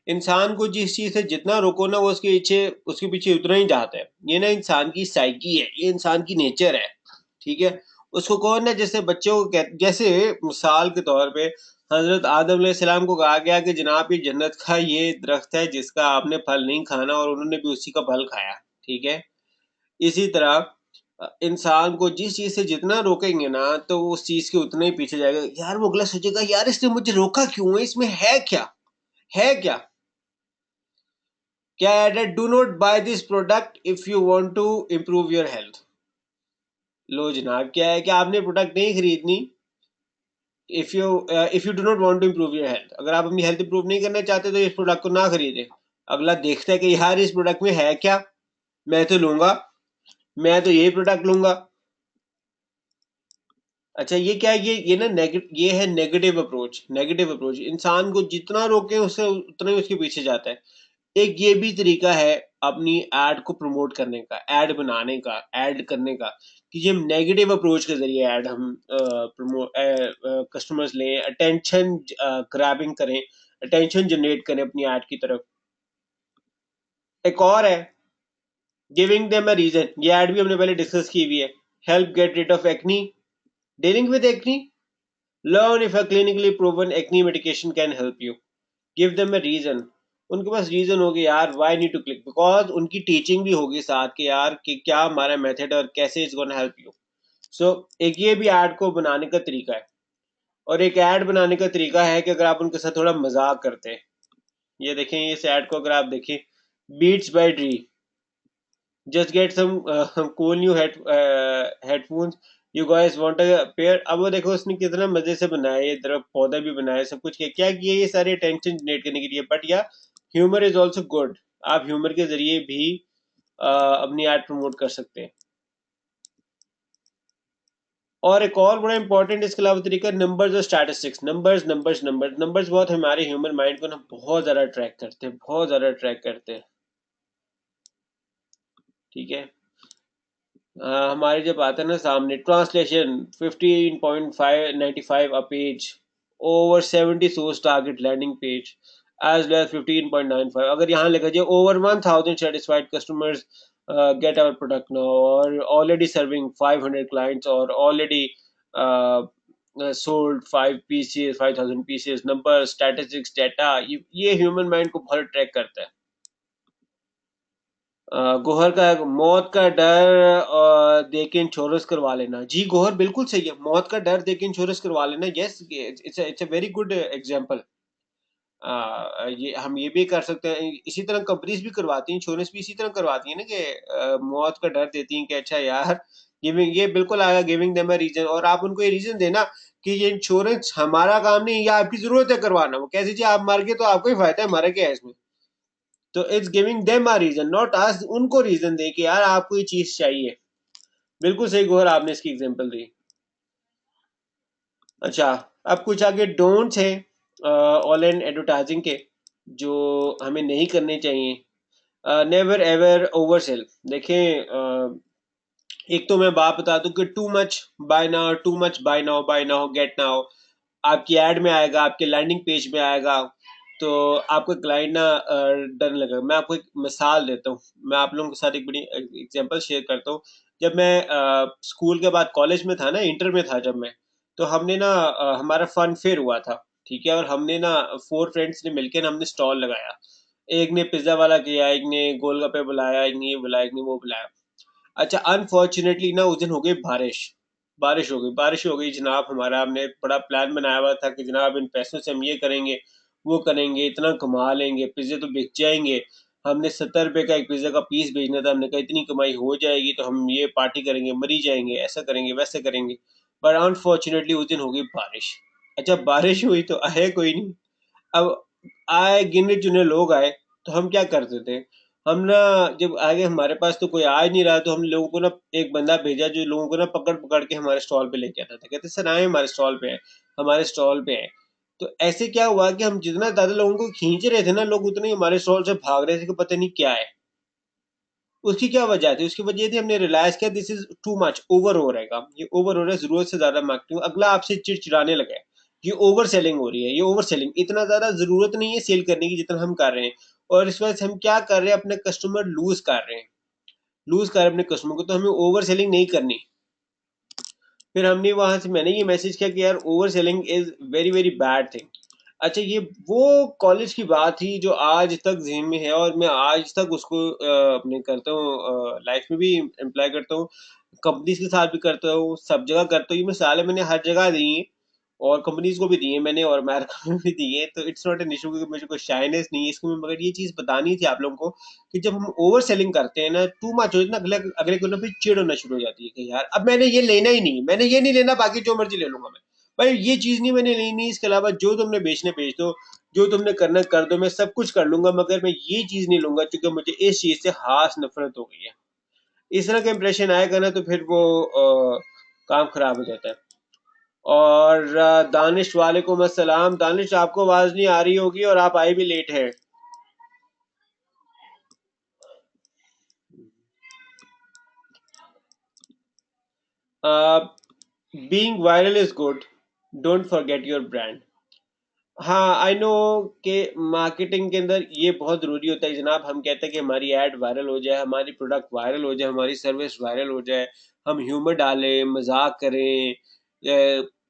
इंसान को जिस चीज से जितना रोको ना, वो उसके पीछे उतना ही जाता है। ये ना इंसान की साइकी है, ये इंसान की नेचर है। ठीक है, उसको कौन ना, जैसे बच्चों को जैसे मिसाल के तौर पे हजरत आदम सलाम को कहा गया कि जनाब ये जन्नत का ये दरख्त है जिसका आपने फल नहीं खाना, और उन्होंने भी उसी का फल खाया। ठीक है, इसी तरह इंसान को जिस चीज से जितना रोकेंगे ना, तो वो उस चीज के उतना ही पीछे जाएगा। यार वो अगला सोचेगा यार इसने मुझे रोका क्यों है, इसमें है क्या, है क्या? क्या added, do not buy this product if you want to improve your health. लो जनाब, क्या है कि आपने प्रोडक्ट नहीं खरीदनी if you do not want to improve your health. अगर आप अपनी हेल्थ इंप्रूव नहीं करना चाहते तो इस प्रोडक्ट को ना खरीदें। अगला देखता है कि यार इस प्रोडक्ट में है क्या, मैं तो लूंगा, मैं तो यही प्रोडक्ट लूंगा। अच्छा ये क्या है, ये ना ये है नेगेटिव अप्रोच। नेगेटिव अप्रोच इंसान को जितना रोके उससे उतना ही उसके पीछे जाता है। एक ये भी तरीका है अपनी एड को प्रमोट करने का, एड बनाने का, ऐड करने का, कि ये हम नेगेटिव अप्रोच के जरिए ऐड हम कस्टमर्स लें, अटेंशन ग्रैबिंग करें, अटेंशन जनरेट करें अपनी ऐड की तरफ। एक और है गिविंग देम अ रीजन, ये ऐड भी हमने पहले डिस्कस की हुई है। Help get rid of acne, dealing with acne, learn if a clinically proven acne medication can help you, give them a reason. उनके पास रीजन होगी यार why need to click, because उनकी टीचिंग भी होगी साथ के यार कि क्या हमारा मेथड और कैसे इज गोना हेल्प यू। सो एक ये भी ऐड को बनाने का तरीका है। और एक ऐड बनाने का तरीका है कि अगर आप उनके साथ थोड़ा मजाक करते हैं, ये देखें इस ऐड को अगर आप देखें, Beats by Dre, just get some cool new headphones, you guys want a pair. अब वो देखो उसने कितना मजे से बनाया, ये तरफ पौधा भी बनाया, सब कुछ किया, क्या किया, ये सारे टेंशन जनरेट करने के लिए। बट या ह्यूमर इज ऑल्सो गुड, आप ह्यूमर के जरिए भी अपनी आर्ट प्रमोट कर सकते हैं। और एक और बड़ा इंपॉर्टेंट इसके अलावा तरीका, नंबर्स और statistics. Numbers numbers numbers numbers बहुत हमारे ह्यूमन माइंड को ना बहुत ज्यादा ट्रैक करते हैं, बहुत ज्यादा ट्रैक करते हैं। ठीक है, हमारे जब आता है ना सामने translation 15.595 a page, over 70 source target landing page, as well 15.95। अगर यहाँ लिखा जाए over 1000 satisfied customers get our product now, और ऑलरेडी सर्विंग 500 क्लाइंट्स, और already sold 5 pieces 5000 pieces, number statistics data, ये ह्यूमन माइंड को बहुत ट्रैक करता है। गोहर का मौत का डर दे के इंश्योरेंस करवा लेना, जी गोहर बिल्कुल सही है, मौत का डर दे के इंश्योरेंस करवा लेना, yes it's a very good example. ये हम ये भी कर सकते हैं, इसी तरह कंपनीज भी करवाती हैं, इंश्योरेंस भी इसी तरह करवाती हैं ना कि मौत का डर देती हैं कि अच्छा यार गिविंग, ये बिल्कुल आएगा गिविंग देम अ रीजन, और आप उनको ये रीजन देना कि ये इंश्योरेंस हमारा काम नहीं, ये आपकी जरूरत है करवाना, वो कैसे जी आप मर गए तो आपको ही फायदा है, हमारा क्या है इसमें। तो it's giving them a reason, not us, उनको रीजन दे कि यार आपको ये चीज चाहिए। बिल्कुल सही गोहर आपने इसकी एग्जांपल दी। अच्छा, अब कुछ आगे डोंट्स हैं ऑनलाइन एडवर्टाइजिंग के, जो हमें नहीं करने चाहिए। Never ever oversell. देखें एक तो मैं बात बता दूं कि too much buy now, too much buy now get now आपकी एड में आएगा, आपके लैंडिंग पेज में आएगा, तो आपको क्लाइंट ना डरने लगेगा। मैं आपको एक मिसाल देता हूँ, मैं आप लोगों के साथ एक बड़ी एग्जांपल शेयर करता हूँ। जब मैं स्कूल के बाद कॉलेज में था ना, इंटर में था जब मैं, तो हमने ना हमारा फन फेयर हुआ था, ठीक है, और हमने ना 4 फ्रेंड्स ने मिलकर हमने स्टॉल लगाया। एक ने पिज्जा वाला किया, एक ने गोलगप्पे बुलाया, एक ने ये बुलाया, एक ने वो बुलाया। अच्छा अनफॉर्चुनेटली ना उस दिन हो गई बारिश, बारिश हो गई जनाब। हमारा हमने बड़ा प्लान बनाया हुआ था कि जनाब इन पैसों से हम ये करेंगे, वो करेंगे, इतना कमा लेंगे, पिज्जे तो बिक जाएंगे। हमने 70 रुपए का एक पिज्जा का पीस बेचना था, हमने कहा इतनी कमाई हो जाएगी तो हम ये पार्टी करेंगे, मरी जाएंगे, ऐसा करेंगे वैसे करेंगे। बट अनफॉर्चुनेटली उस दिन हो गई बारिश। अच्छा बारिश हुई तो आए कोई नहीं। अब आए गिने चुने लोग आए, तो हम क्या करते थे, हम ना जब आगे हमारे पास तो कोई आ ही नहीं रहा, तो हम लोगों को ना एक बंदा भेजा जो लोगों को ना पकड़ पकड़ के हमारे स्टॉल पे लेके आता था, कहते सर आए हमारे स्टॉल पे आए, हमारे स्टॉल पे आए। तो ऐसे क्या हुआ कि हम जितना ज्यादा लोगों को खींच रहे थे ना, लोग उतने ही हमारे स्टॉल से भाग रहे थे कि पता नहीं क्या है। उसकी क्या वजह थी, उसकी वजह थी हमने रियलाइज किया this is too much, over हो रहेगा, ये ओवर हो रहा है, जरूरत से ज्यादा मार्केटिंग, अगला आपसे चिड़चिड़ाने लगा है, ये ओवर सेलिंग हो रही है, ये ओवर सेलिंग, इतना ज्यादा जरूरत नहीं है सेल करने की जितना हम कर रहे हैं। और इस वजह से हम क्या कर रहे हैं, अपने कस्टमर लूज कर रहे हैं, लूज कर रहे हैं अपने कस्टमर को, तो हमें ओवर सेलिंग नहीं करनी। फिर हमने वहां से मैंने ये मैसेज किया कि यार over selling is very very bad thing. अच्छा ये वो कॉलेज की बात थी जो आज तक जहन में है, और मैं आज तक उसको अपने करता हूँ, लाइफ में भी अप्लाई करता हूँ, कंपनीज के साथ भी करता हूँ, सब जगह करता हूँ। ये मिसालें मैंने हर जगह दी हैं, और कंपनीज को भी दी है मैंने, और अमेरिका में भी दी है, तो इट्स नॉट एन इशू, क्योंकि मुझे कोई शाइनेस नहीं है इसको में, मगर ये चीज बतानी थी आप लोगों को कि जब हम ओवर सेलिंग करते हैं ना, टू मच हो ना, अगले अगले को ना फिर चिड़ होना शुरू हो जाती है कि यार अब मैंने ये लेना ही नहीं, मैंने ये नहीं लेना, बाकी जो मर्जी ले लूंगा मैं, भाई ये चीज नहीं मैंने लेनी, इसके अलावा जो तुमने बेचने बेच दो, जो तुमने करना कर दो, मैं सब कुछ कर लूंगा, मगर मैं ये चीज नहीं लूंगा क्योंकि मुझे इस चीज से खास नफरत हो गई है। इस तरह का इंप्रेशन आएगा ना तो फिर वो काम खराब हो जाता है। और दानिश वालेकुम अस्सलाम। दानिश आपको आवाज नहीं आ रही होगी और आप आए भी लेट हैं। Being viral is good, don't forget your brand. हाँ आई नो कि मार्केटिंग के अंदर ये बहुत ज़रूरी होता है जनाब। हम कहते हैं कि हमारी ऐड वायरल हो जाए, हमारी प्रोडक्ट वायरल हो जाए, हमारी सर्विस वायरल हो जाए, हम ह्यूमर डालें, मजाक करें,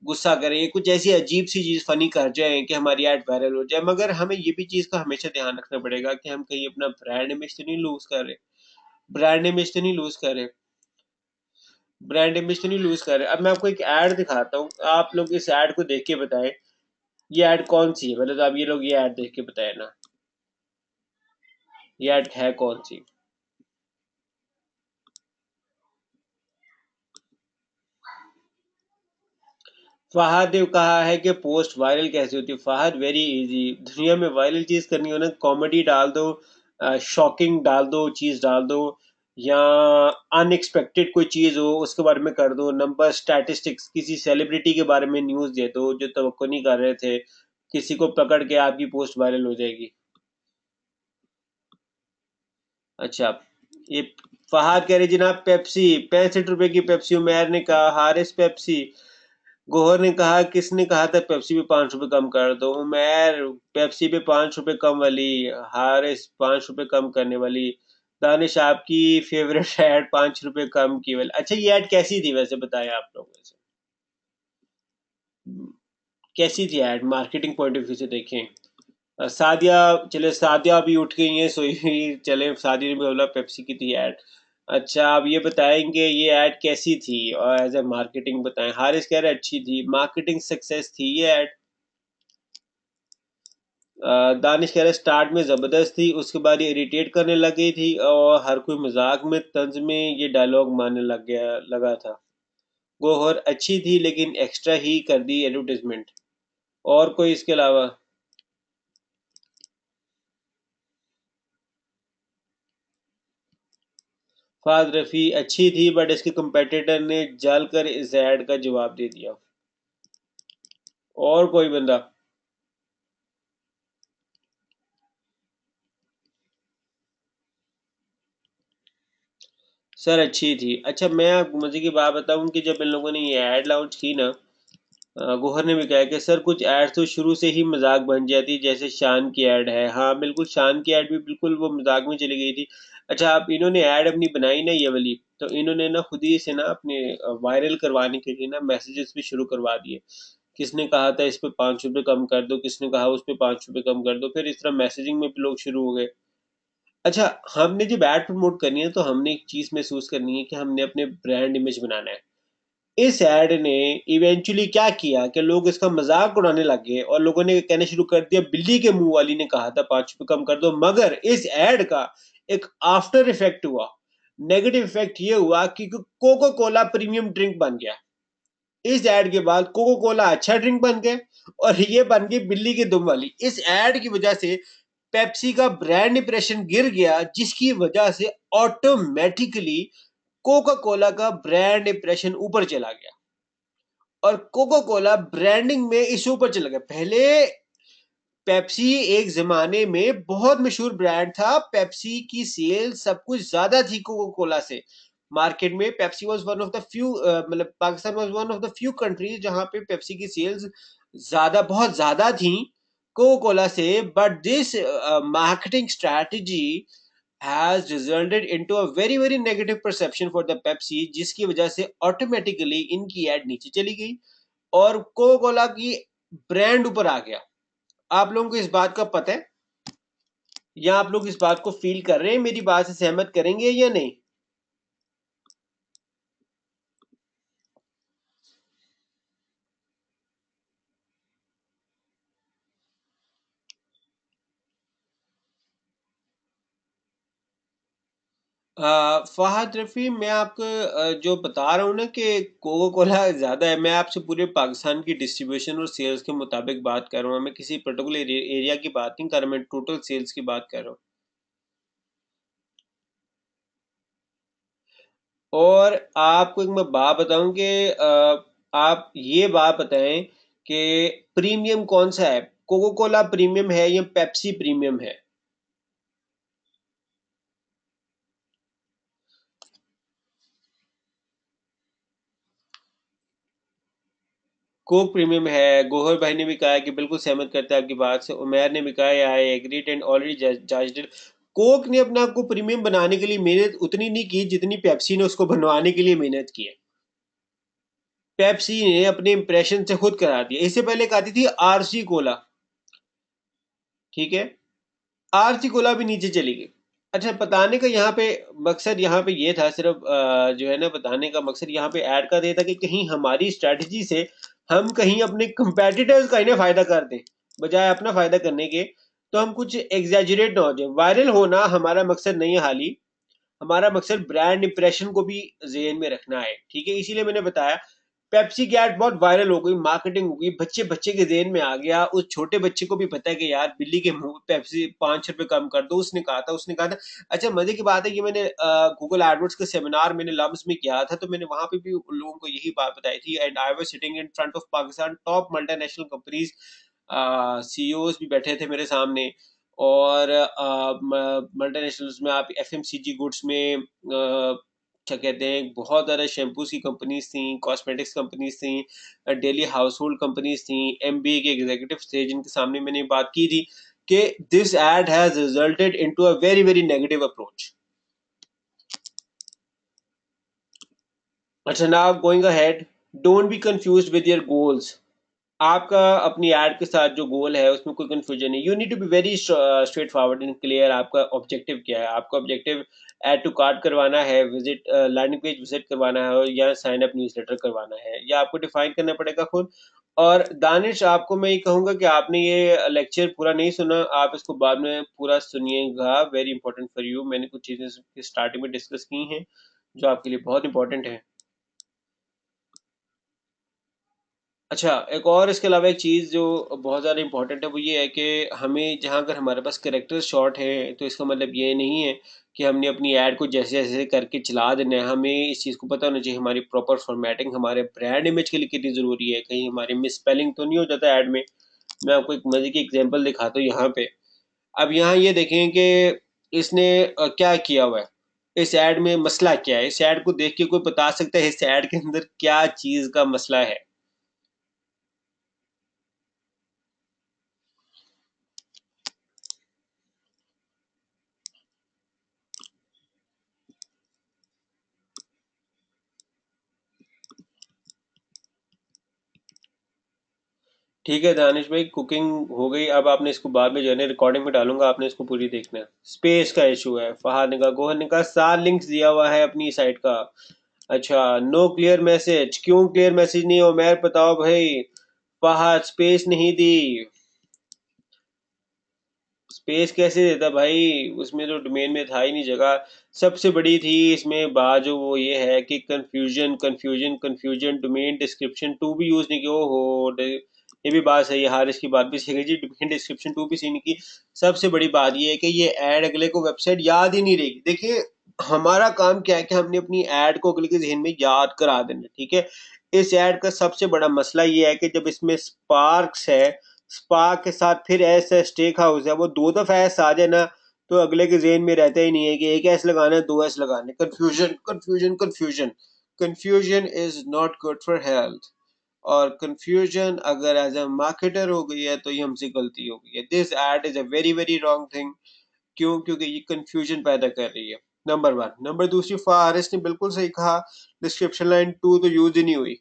गुस्सा करें, कुछ ऐसी अजीब सी चीज़ फनी कर जाए कि हमारी ऐड वायरल हो जाए। मगर हमें ये भी चीज़ का हमेशा ध्यान रखना पड़ेगा कि हम कहीं अपना ब्रांड इमेज तो नहीं लूज कर रहे। ब्रांड इमेज तो नहीं लूज कर रहे। ब्रांड इमेज तो नहीं लूज कर रहे। अब मैं आपको एक ऐड दिखाता हूँ, आप लोग इस ऐड को देख के बताएं ये ऐड कौन सी है। पहले तो आप ये लोग ये ऐड देख के बताए ना, ये ऐड है कौन सी। फहद ने कहा है कि पोस्ट वायरल कैसे होती है। फहद वेरी इजी, दुनिया में वायरल चीज करनी हो ना, कॉमेडी डाल दो, शॉकिंग डाल दो, चीज डाल दो, या अनएक्सपेक्टेड कोई चीज हो उसके बारे में कर दो, नंबर स्टैटिस्टिक्स, किसी सेलिब्रिटी के बारे में न्यूज दे दो जो तवक्को नहीं कर रहे थे, किसी को पकड़ के आपकी पोस्ट वायरल हो जाएगी। अच्छा, ये फहद कह रहे जनाब पेप्सी, 65 रुपए की पेप्सी। उमैर ने कहा हारिस पेप्सी। गौहर ने कहा किसने कहा था पेप्सी पे 5 रुपए कम कर दो। उमैर पेप्सी पे 5 रुपए कम वाली, हारिस 5 रुपए कम करने वाली, दानिश आपकी फेवरेट ऐड 5 रुपए कम की वाली। अच्छा ये ऐड कैसी थी वैसे बताएं आप लोग वैसे, कैसी थी add marketing point of view से देखें। सादिया, चले सादिया अभी उठ गई हैं सोई हुई, चले सादिया ने भी बोला पेप्सी की थी ऐड। अच्छा आप ये बताएंगे ये ऐड कैसी थी और एज ए मार्केटिंग बताएं। हारिस कह रहे अच्छी थी, मार्केटिंग सक्सेस थी ये ऐड। दानिश कह रहे स्टार्ट में जबरदस्त थी, उसके बाद ये इरिटेट करने लग गई थी और हर कोई मजाक में तंज में ये डायलॉग मारने लगा था। गोहर अच्छी थी लेकिन एक्स्ट्रा ही कर दी एडवर्टाइजमेंट। और कोई इसके अलावा। फाद रफी अच्छी थी बट इसके कंपेटिटर ने जल कर इस ऐड का जवाब दे दिया। और कोई बंदा। सर अच्छी थी। अच्छा मैं आपको मजे की बात बताऊं कि जब इन लोगों ने ये ऐड लॉन्च की ना, गौहर ने भी कहा कि सर कुछ ऐड तो शुरू से ही मजाक बन जाती, जैसे शान की ऐड है। हाँ बिल्कुल, शान की ऐड भी बिल्कुल वो मजाक में चली गई थी। अच्छा आप इन्होंने ऐड अपनी बनाई ना ये वाली, तो इन्होंने ना खुद ही से ना अपने वायरल करवाने के लिए ना मैसेजेस भी शुरू करवा दिए। किसने कहा था इस पे 5 रुपए कम कर दो, किसने कहा उस पे 5 रुपए कम कर दो, फिर इस तरह मैसेजिंग में भी लोग शुरू हो गए। अच्छा हमने जब ऐड प्रमोट करनी है तो हमने एक चीज महसूस करनी है कि हमने अपने ब्रांड इमेज बनाना है। इस ऐड ने इवेंचुअली क्या किया कि लोग इसका मजाक उड़ाने लग गए और लोगों ने कहना शुरू कर दिया बिल्ली के मुंह वाली ने कहा था 5 रुपए कम कर दो। मगर इस ऐड का एक आफ्टर इफेक्ट हुआ, नेगेटिव इफेक्ट ये हुआ कि कोको कोला प्रीमियम ड्रिंक बन गया। इस ऐड के बाद कोको कोला अच्छा ड्रिंक बन गया और ये बन गई बिल्ली की दुम वाली। इस ऐड की वजह से पेप्सी का ब्रांड इंप्रेशन गिर गया, जिसकी वजह से ऑटोमेटिकली कोका कोला का ब्रांड इंप्रेशन ऊपर चला गया और कोका कोला ब्रांडिंग में इस ऊपर चला गया। पहले पेप्सी एक जमाने में बहुत मशहूर ब्रांड था, पेप्सी की सेल सब कुछ ज्यादा थी कोका कोला से। मार्केट में Pepsi was one of the few, मतलब Pakistan was one of the few countries जहां पे पेप्सी की सेल्स ज्यादा बहुत ज्यादा थी कोका कोला से। But this marketing strategy has resulted into a very very negative perception for the Pepsi, जिसकी वजह से ऑटोमेटिकली इनकी एड नीचे चली गई और कोका कोला की ब्रांड ऊपर आ गया। आप लोगों को इस बात का पता है या आप लोग इस बात को फील कर रहे हैं, मेरी बात से सहमत करेंगे या नहीं। फहद रफ़ी, मैं आपको जो बता रहा हूँ ना कि कोका कोला ज़्यादा है, मैं आपसे पूरे पाकिस्तान की डिस्ट्रीब्यूशन और सेल्स के मुताबिक बात कर रहा हूँ। मैं किसी पर्टिकुलर एरिया की बात नहीं कर रहा, मैं टोटल सेल्स की बात कर रहा हूँ। और आपको एक मैं बात बताऊं कि आप ये बात बताएं कि प्रीमियम कौन सा है, कोका कोला प्रीमियम है या पेप्सी प्रीमियम है? कोक प्रीमियम है। गोहर भाई ने भी कहा है कि बिल्कुल सहमत करते हैं आपकी बात से। उमैर ने भी कहा है I agreed and already judged it. Coke ने अपने आप को प्रीमियम बनाने के लिए मेहनत उतनी नहीं की जितनी पेप्सी ने उसको बनवाने के लिए मेहनत की है। पेप्सी ने अपने इंप्रेशन से खुद करा दिया। इससे पहले एक आती थी आरसी कोला, ठीक है, आरसी कोला भी नीचे चली गई। अच्छा, बताने का यहाँ पे मकसद यहाँ पे ये था सिर्फ जो है ना, बताने का मकसद यहाँ पे ऐड कर दिया था कि कहीं हमारी स्ट्रेटजी से हम कहीं अपने कंपेटिटर्स का इन्हें फायदा कर दें बजाय अपना फायदा करने के। तो हम कुछ एग्जैजरेट ना हो जाए। वायरल होना हमारा मकसद नहीं है हाली, हमारा मकसद ब्रांड इंप्रेशन को भी जेहन में रखना है, ठीक है। इसीलिए मैंने बताया पेप्सी की एड बहुत वायरल हो गई, मार्केटिंग हो गई, बच्चे बच्चे के जेहन में आ गया। उस छोटे बच्चे को भी पता है कि यार बिल्ली के मुंह पेप्सी 5 रुपए कम कर दो, उसने कहा था, उसने कहा था। अच्छा, मजे की बात है कि मैंने गूगल एडवर्ड्स का सेमिनार मैंने लम्स में किया था, तो मैंने वहां पे भी उन लोगों को यही बात बताई थी। And I was sitting in front of Pakistan top multinational companies, CEOs भी बैठे थे मेरे सामने। और मल्टीनेशनल्स में आप एफएमसीजी गुड्स में क्या कहते हैं, बहुत ज़्यादा शैम्पूज की कंपनीज थी, कॉस्मेटिक्स कंपनीज थी, डेली हाउस होल्ड कंपनीज थी, एमबीए के एग्जीक्यूटिव थे जिनके सामने मैंने बात की थी कि this ad has resulted into a very very negative approach. अच्छा, now going ahead, don't be confused with your goals. आपका अपनी ऐड के साथ जो गोल है उसमें कोई कंफ्यूजन नहीं। You need to be very straightforward and clear. आपका ऑब्जेक्टिव क्या है? आपका ऑब्जेक्टिव ऐड टू कार्ट करवाना है, विजिट लैंडिंग पेज विजिट करवाना है, या साइन अप न्यूज़लेटर करवाना है, या आपको डिफाइन करना पड़ेगा खुद। और दानिश, आपको मैं ये कहूंगा कि आपने ये लेक्चर पूरा नहीं सुना, आप इसको बाद में पूरा सुनिएगा, वेरी इंपॉर्टेंट फॉर यू। मैंने कुछ चीजें स्टार्टिंग में डिस्कस की हैं जो आपके लिए बहुत इंपॉर्टेंट है। अच्छा, एक और इसके अलावा एक चीज़ जो बहुत ज़्यादा इम्पोर्टेंट है वो ये है कि हमें जहाँ अगर हमारे पास कैरेक्टर शॉर्ट है तो इसका मतलब ये नहीं है कि हमने अपनी ऐड को जैसे जैसे करके चला देना है। हमें इस चीज़ को पता होना चाहिए हमारी प्रॉपर फॉर्मेटिंग हमारे ब्रांड इमेज के लिए कितनी ज़रूरी है, कहीं हमारी मिस स्पेलिंग तो नहीं हो जाता ऐड में। मैं आपको एक मजे की एग्जांपल दिखाता हूँ यहाँ पे। अब यहाँ ये देखें कि इसने क्या किया हुआ है, इस ऐड में मसला क्या है। इस ऐड को देख के कोई बता सकता है इस ऐड के अंदर क्या चीज़ का मसला है? ठीक है दानिश भाई, कुकिंग हो गई। अब आपने इसको बाद में जो है ना रिकॉर्डिंग में डालूंगा, आपने इसको पूरी देखना है। स्पेस का इशू है, फहाद ने कहा, गोहर ने कहा 7 लिंक्स दिया हुआ है अपनी साइट का। अच्छा, नो क्लियर मैसेज, क्यों क्लियर मैसेज नहीं हो? मैं बताओ भाई। फहाद स्पेस नहीं दी। स्पेस कैसे देता भाई, उसमें तो डोमेन में था ही नहीं जगह। सबसे बड़ी थी इसमें बात जो वो ये है कि confusion confusion confusion, domain description टू भी यूज नहीं किया। हो ये भी बात सही है, हारिस की बात भी सही है जी, डोमेन डिस्क्रिप्शन टू भी सही नहीं की। सबसे बड़ी बात ये है कि ये ऐड अगले को वेबसाइट याद ही नहीं रहेगी। देखिए, हमारा काम क्या है कि हमने अपनी ऐड को अगले के जहन में याद करा देना, ठीक है। इस ऐड का सबसे बड़ा मसला ये है कि जब इसमें स्पार्क्स है, स्पार्क के साथ फिर एस है, स्टेक हाउस है, वो दो दफा एस आ जाए ना तो अगले के जेन में रहता ही नहीं है कि एक एस लगाना है, दो एस लगाने। Confusion confusion confusion, confusion is not good for health. और कंफ्यूजन अगर एज अ मार्केटर हो गई है तो ये हमसे गलती हो गई है। This ad is a very very wrong thing. क्यों? क्योंकि ये कंफ्यूजन पैदा कर रही है, नंबर वन। नंबर दूसरी, फारिस ने बिल्कुल सही कहा, डिस्क्रिप्शन लाइन टू तो यूज ही नहीं हुई।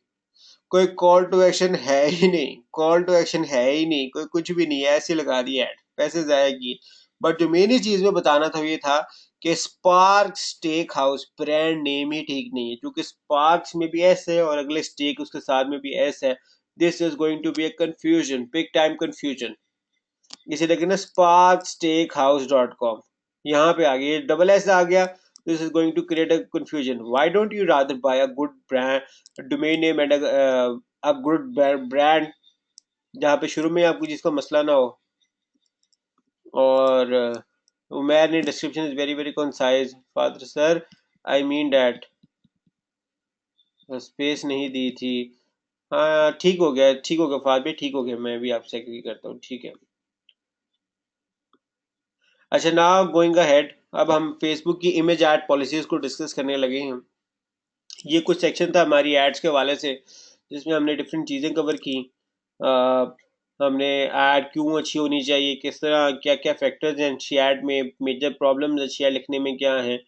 कोई कॉल टू एक्शन है ही नहीं, कॉल टू एक्शन है ही नहीं, कोई कुछ भी नहीं है, ऐसे लगा दी ऐड, पैसे जाया किए। बट जो मेन चीज में बताना था ये था कि Spark Steak House brand name ही ठीक नहीं है, क्योंकि स्पार्क्स में भी एस है और अगले स्टेक उसके साथ में भी एस है। This is going to be a confusion, big time confusion. इसे लेकिन ना sparkssteakhouse.com, यहाँ पे आ गया, डबल एस आ गया This is going to create a confusion. Why don't you rather buy a good brand, a domain name and a good brand जहाँ पे शुरू में आपको जिसका मसला ना हो. और उमैर ने description is very very concise. Father sir I mean that space नहीं दी थी. हाँ ठीक हो गया, ठीक हो गया फादर भाई, ठीक हो गया. मैं भी आपसे एग्री करता हूँ, ठीक है. अच्छा नाउ गोइंग अहेड, अब हम फेसबुक की इमेज ऐड पॉलिसीज को डिस्कस करने लगे हैं. ये कुछ सेक्शन था हमारी एड्स के हवाले से जिसमें हमने डिफरेंट चीज़ें कवर की. आ, हमने ऐड क्यों अच्छी होनी चाहिए, किस तरह, क्या क्या फैक्टर्स हैं अच्छी ऐड में, मेजर प्रॉब्लम्स अच्छी ऐड लिखने में क्या हैं,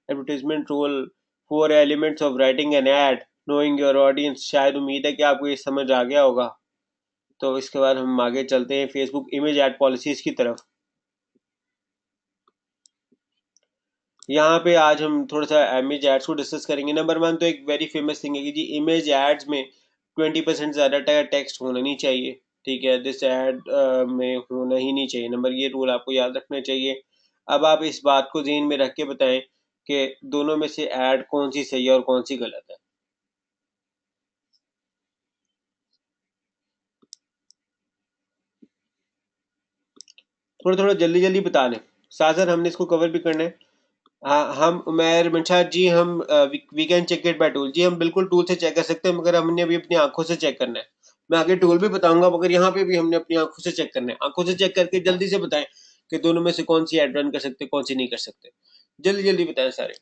advertisement role, 4 elements of writing an ad, knowing your audience. शायद उम्मीद है कि आपको ये समझ आ गया होगा. तो इसके बाद हम आगे चलते हैं फेसबुक इमेज ऐड पॉलिसीज की तरफ. यहाँ पे आज हम थोड़ा सा इमेज एड्स को डिस्कस करेंगे. नंबर वन तो एक वेरी फेमस थिंग है कि जी इमेज एड्स में 20% ज़्यादा टेक्स्ट होना नहीं चाहिए. ठीक है, दिस एड में होना ही नहीं चाहिए. नंबर ये रूल आपको याद रखना चाहिए. अब आप इस बात को ज़हन में रख के बताएं कि दोनों में से एड कौन सी सही है और कौन सी गलत है. थोड़ा थोड़ा जल्दी जल्दी बता दें, साथ साथ हमने इसको कवर भी करना है. हाँ हम उमैर मंशा जी, हम we can check it by tool. जी हम बिल्कुल टूल से चेक कर सकते हैं, मगर हमने अभी अपनी आंखों से चेक करना है. मैं आगे टूल भी बताऊंगा, मगर यहाँ पे भी हमने अपनी आंखों से चेक करना है. आंखों से चेक करके जल्दी से बताएं कि दोनों में से कौन सी एड रन कर सकते, कौन सी नहीं कर सकते. जल्दी जल्दी बताएं सारे.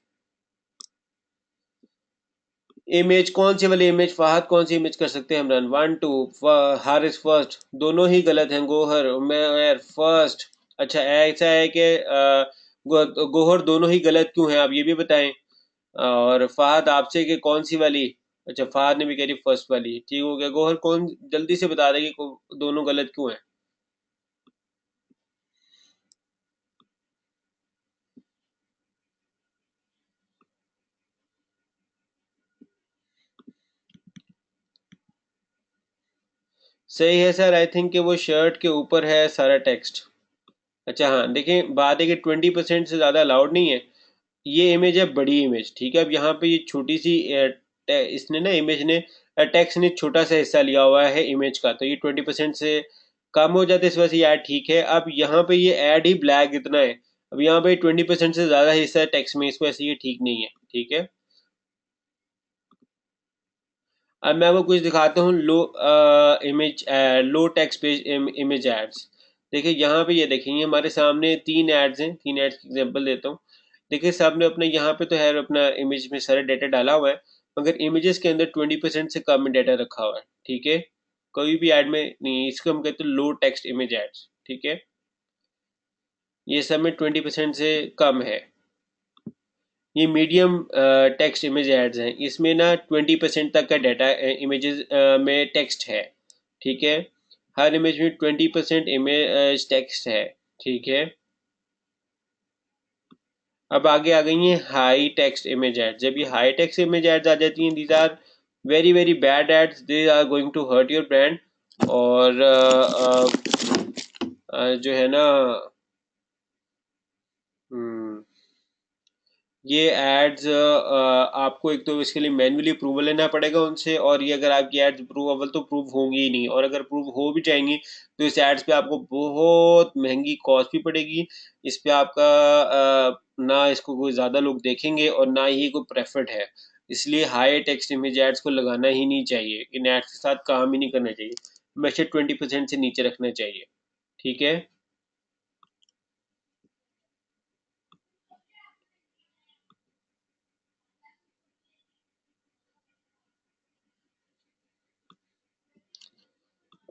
इमेज कौन सी वाली इमेज फहद, कौन सी इमेज कर सकते हैं हम रन? 1 2. हारिस फर्स्ट, दोनों ही गलत हैं. गोहर उमैर फर्स्ट. अच्छा ऐसा है कि गोहर दोनों ही गलत क्यों हैं आप ये भी बताएं. और फहद आपसे कि कौन सी वाली. अच्छा फहद ने भी कह रही फर्स्ट वाली. ठीक हो गया. गोहर कौन जल्दी से बता देगी दोनों गलत क्यों है. सही है सर. आई थिंक कि वो शर्ट के ऊपर है सारा टेक्स्ट. अच्छा हाँ देखें, बात है कि 20% से ज़्यादा अलाउड नहीं है. ये इमेज है बड़ी इमेज. ठीक है, अब यहाँ पे ये छोटी सी इसने ना इमेज ने टेक्स्ट ने छोटा सा हिस्सा लिया हुआ है इमेज का, तो ये 20% से कम हो जाता है. इस वजह से ये ऐड ठीक है. अब यहाँ पे ये ऐड ही ब्लैक इतना है. अब यहाँ पे 20% से ज़्यादा हिस्सा है टेक्स्ट में, इस वजह से ये ठीक नहीं है. ठीक है. अब मैं वो कुछ दिखाता हूँ. इमेज लो टेक्स्ट पेज इमेज एड्स. देखिए यहाँ पे, ये देखिए ये हमारे सामने 3 एड्स हैं. 3 एड्स की एग्जांपल देता हूँ. देखिए सामने अपने यहाँ पे तो है अपना इमेज में सारा डाटा डाला हुआ है, मगर इमेजेस के अंदर 20% से कम डाटा रखा हुआ है. ठीक है, कोई भी ऐड में नहीं. इसको हम कहते हैं लो टेक्स्ट इमेज एड्स. ठीक है, ये सब में 20% से कम है. ये मीडियम टेक्स्ट इमेज एड्स हैं. इसमें ना 20% तक का डाटा इमेजेस में टेक्स्ट है. ठीक है, हर इमेज में 20% इमेज टेक्स्ट है. ठीक है. अब आगे आ गई हैं हाई टेक्स्ट इमेज एड्स. जब ये हाई टेक्स्ट इमेज एड्स आ जाती हैं, these are very very bad ads. They are going to hurt your brand. और जो है ना, हम्म, ये एड्स आपको एक तो इसके लिए मैन्युअली अप्रूवल लेना पड़ेगा उनसे, और ये अगर आपकी एड्स अप्रूवल तो अप्रूव होंगी ही नहीं, और अगर अप्रूव हो भी जाएंगी तो इस एड्स पे आपको बहुत महंगी कॉस्ट भी पड़ेगी. इस पे आपका ना इसको कोई ज़्यादा लोग देखेंगे और ना ही कोई प्रेफर्ड है. इसलिए हाई टेक्स्ट इमेज एड्स को लगाना ही नहीं चाहिए. इन एड्स के साथ काम ही नहीं करना चाहिए. हमेशा 20% से नीचे रखना चाहिए. ठीक है.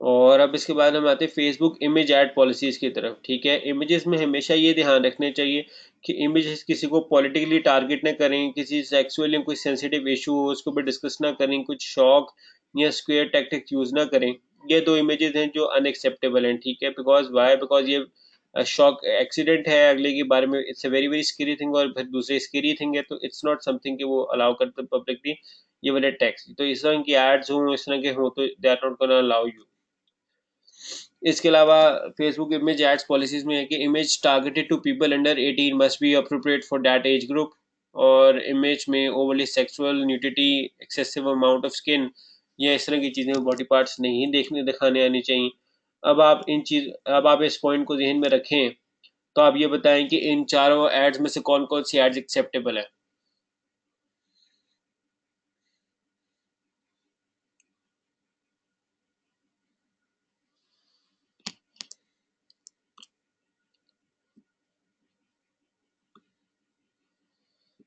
और अब इसके बाद हम आते हैं फेसबुक इमेज ऐड पॉलिसीज की तरफ. ठीक है, इमेजेस में हमेशा ये ध्यान रखने चाहिए कि इमेजेस किसी को पॉलिटिकली टारगेट ना करें, किसी सेक्सुअल या कोई सेंसिटिव इशू हो उसको भी डिस्कस ना करें, कुछ शॉक या स्क्वेयर टैक्टिक्स यूज ना करें. ये दो इमेजेस हैं जो अनएक्सेप्टेबल हैं. ठीक है, बिकॉज वाई, बिकॉज ये शॉक एक्सीडेंट है अगले के बारे में, it's a very very scary thing, और फिर दूसरी स्केरी थिंग है, तो इट्स नॉट समथिंग कि वो अलाउ करते पब्लिकली ये वाले टैक्स. तो इस तरह की एड्स हों, इस तरह के हों, तो they are not gonna allow you. इसके अलावा फेसबुक इमेज एड्स पॉलिसीज में है कि image targeted to people under 18 must be appropriate for that age group. और इमेज में overly sexual nudity, excessive amount of skin, या इस तरह की चीज़ें बॉडी पार्ट्स नहीं देखने दिखाने आनी चाहिए। अब आप इस पॉइंट को ज़हन में रखें, तो आप ये बताएं कि इन चारों एड्स में से कौन कौन सी एड्स एक्सेप्टेबल है।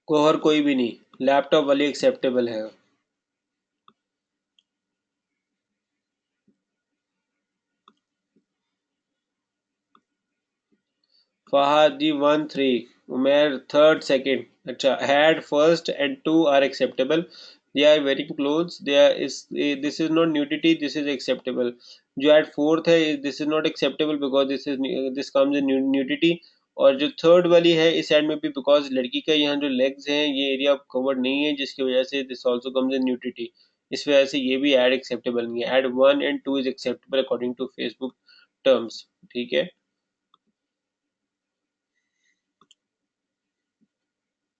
कोहर कोई भी नहीं, लैपटॉप वाली एक्सेप्टेबल है। Fahad ji 1 3, Umer third second. अच्छा, had first and two are acceptable, they are wearing clothes, they are is this is not nudity, this is acceptable. जो एट फोर्थ है, this is not acceptable because this comes in nudity. और जो third वाली है इस add में भी, because लड़की का यहाँ जो लेग्स हैं ये एरिया कवर्ड नहीं है, जिसकी वजह से this also comes in nudity. इस वजह से ये भी एड एक्सेप्टेबल नहीं है। Ad 1 and 2 is acceptable according to Facebook terms. ठीक है।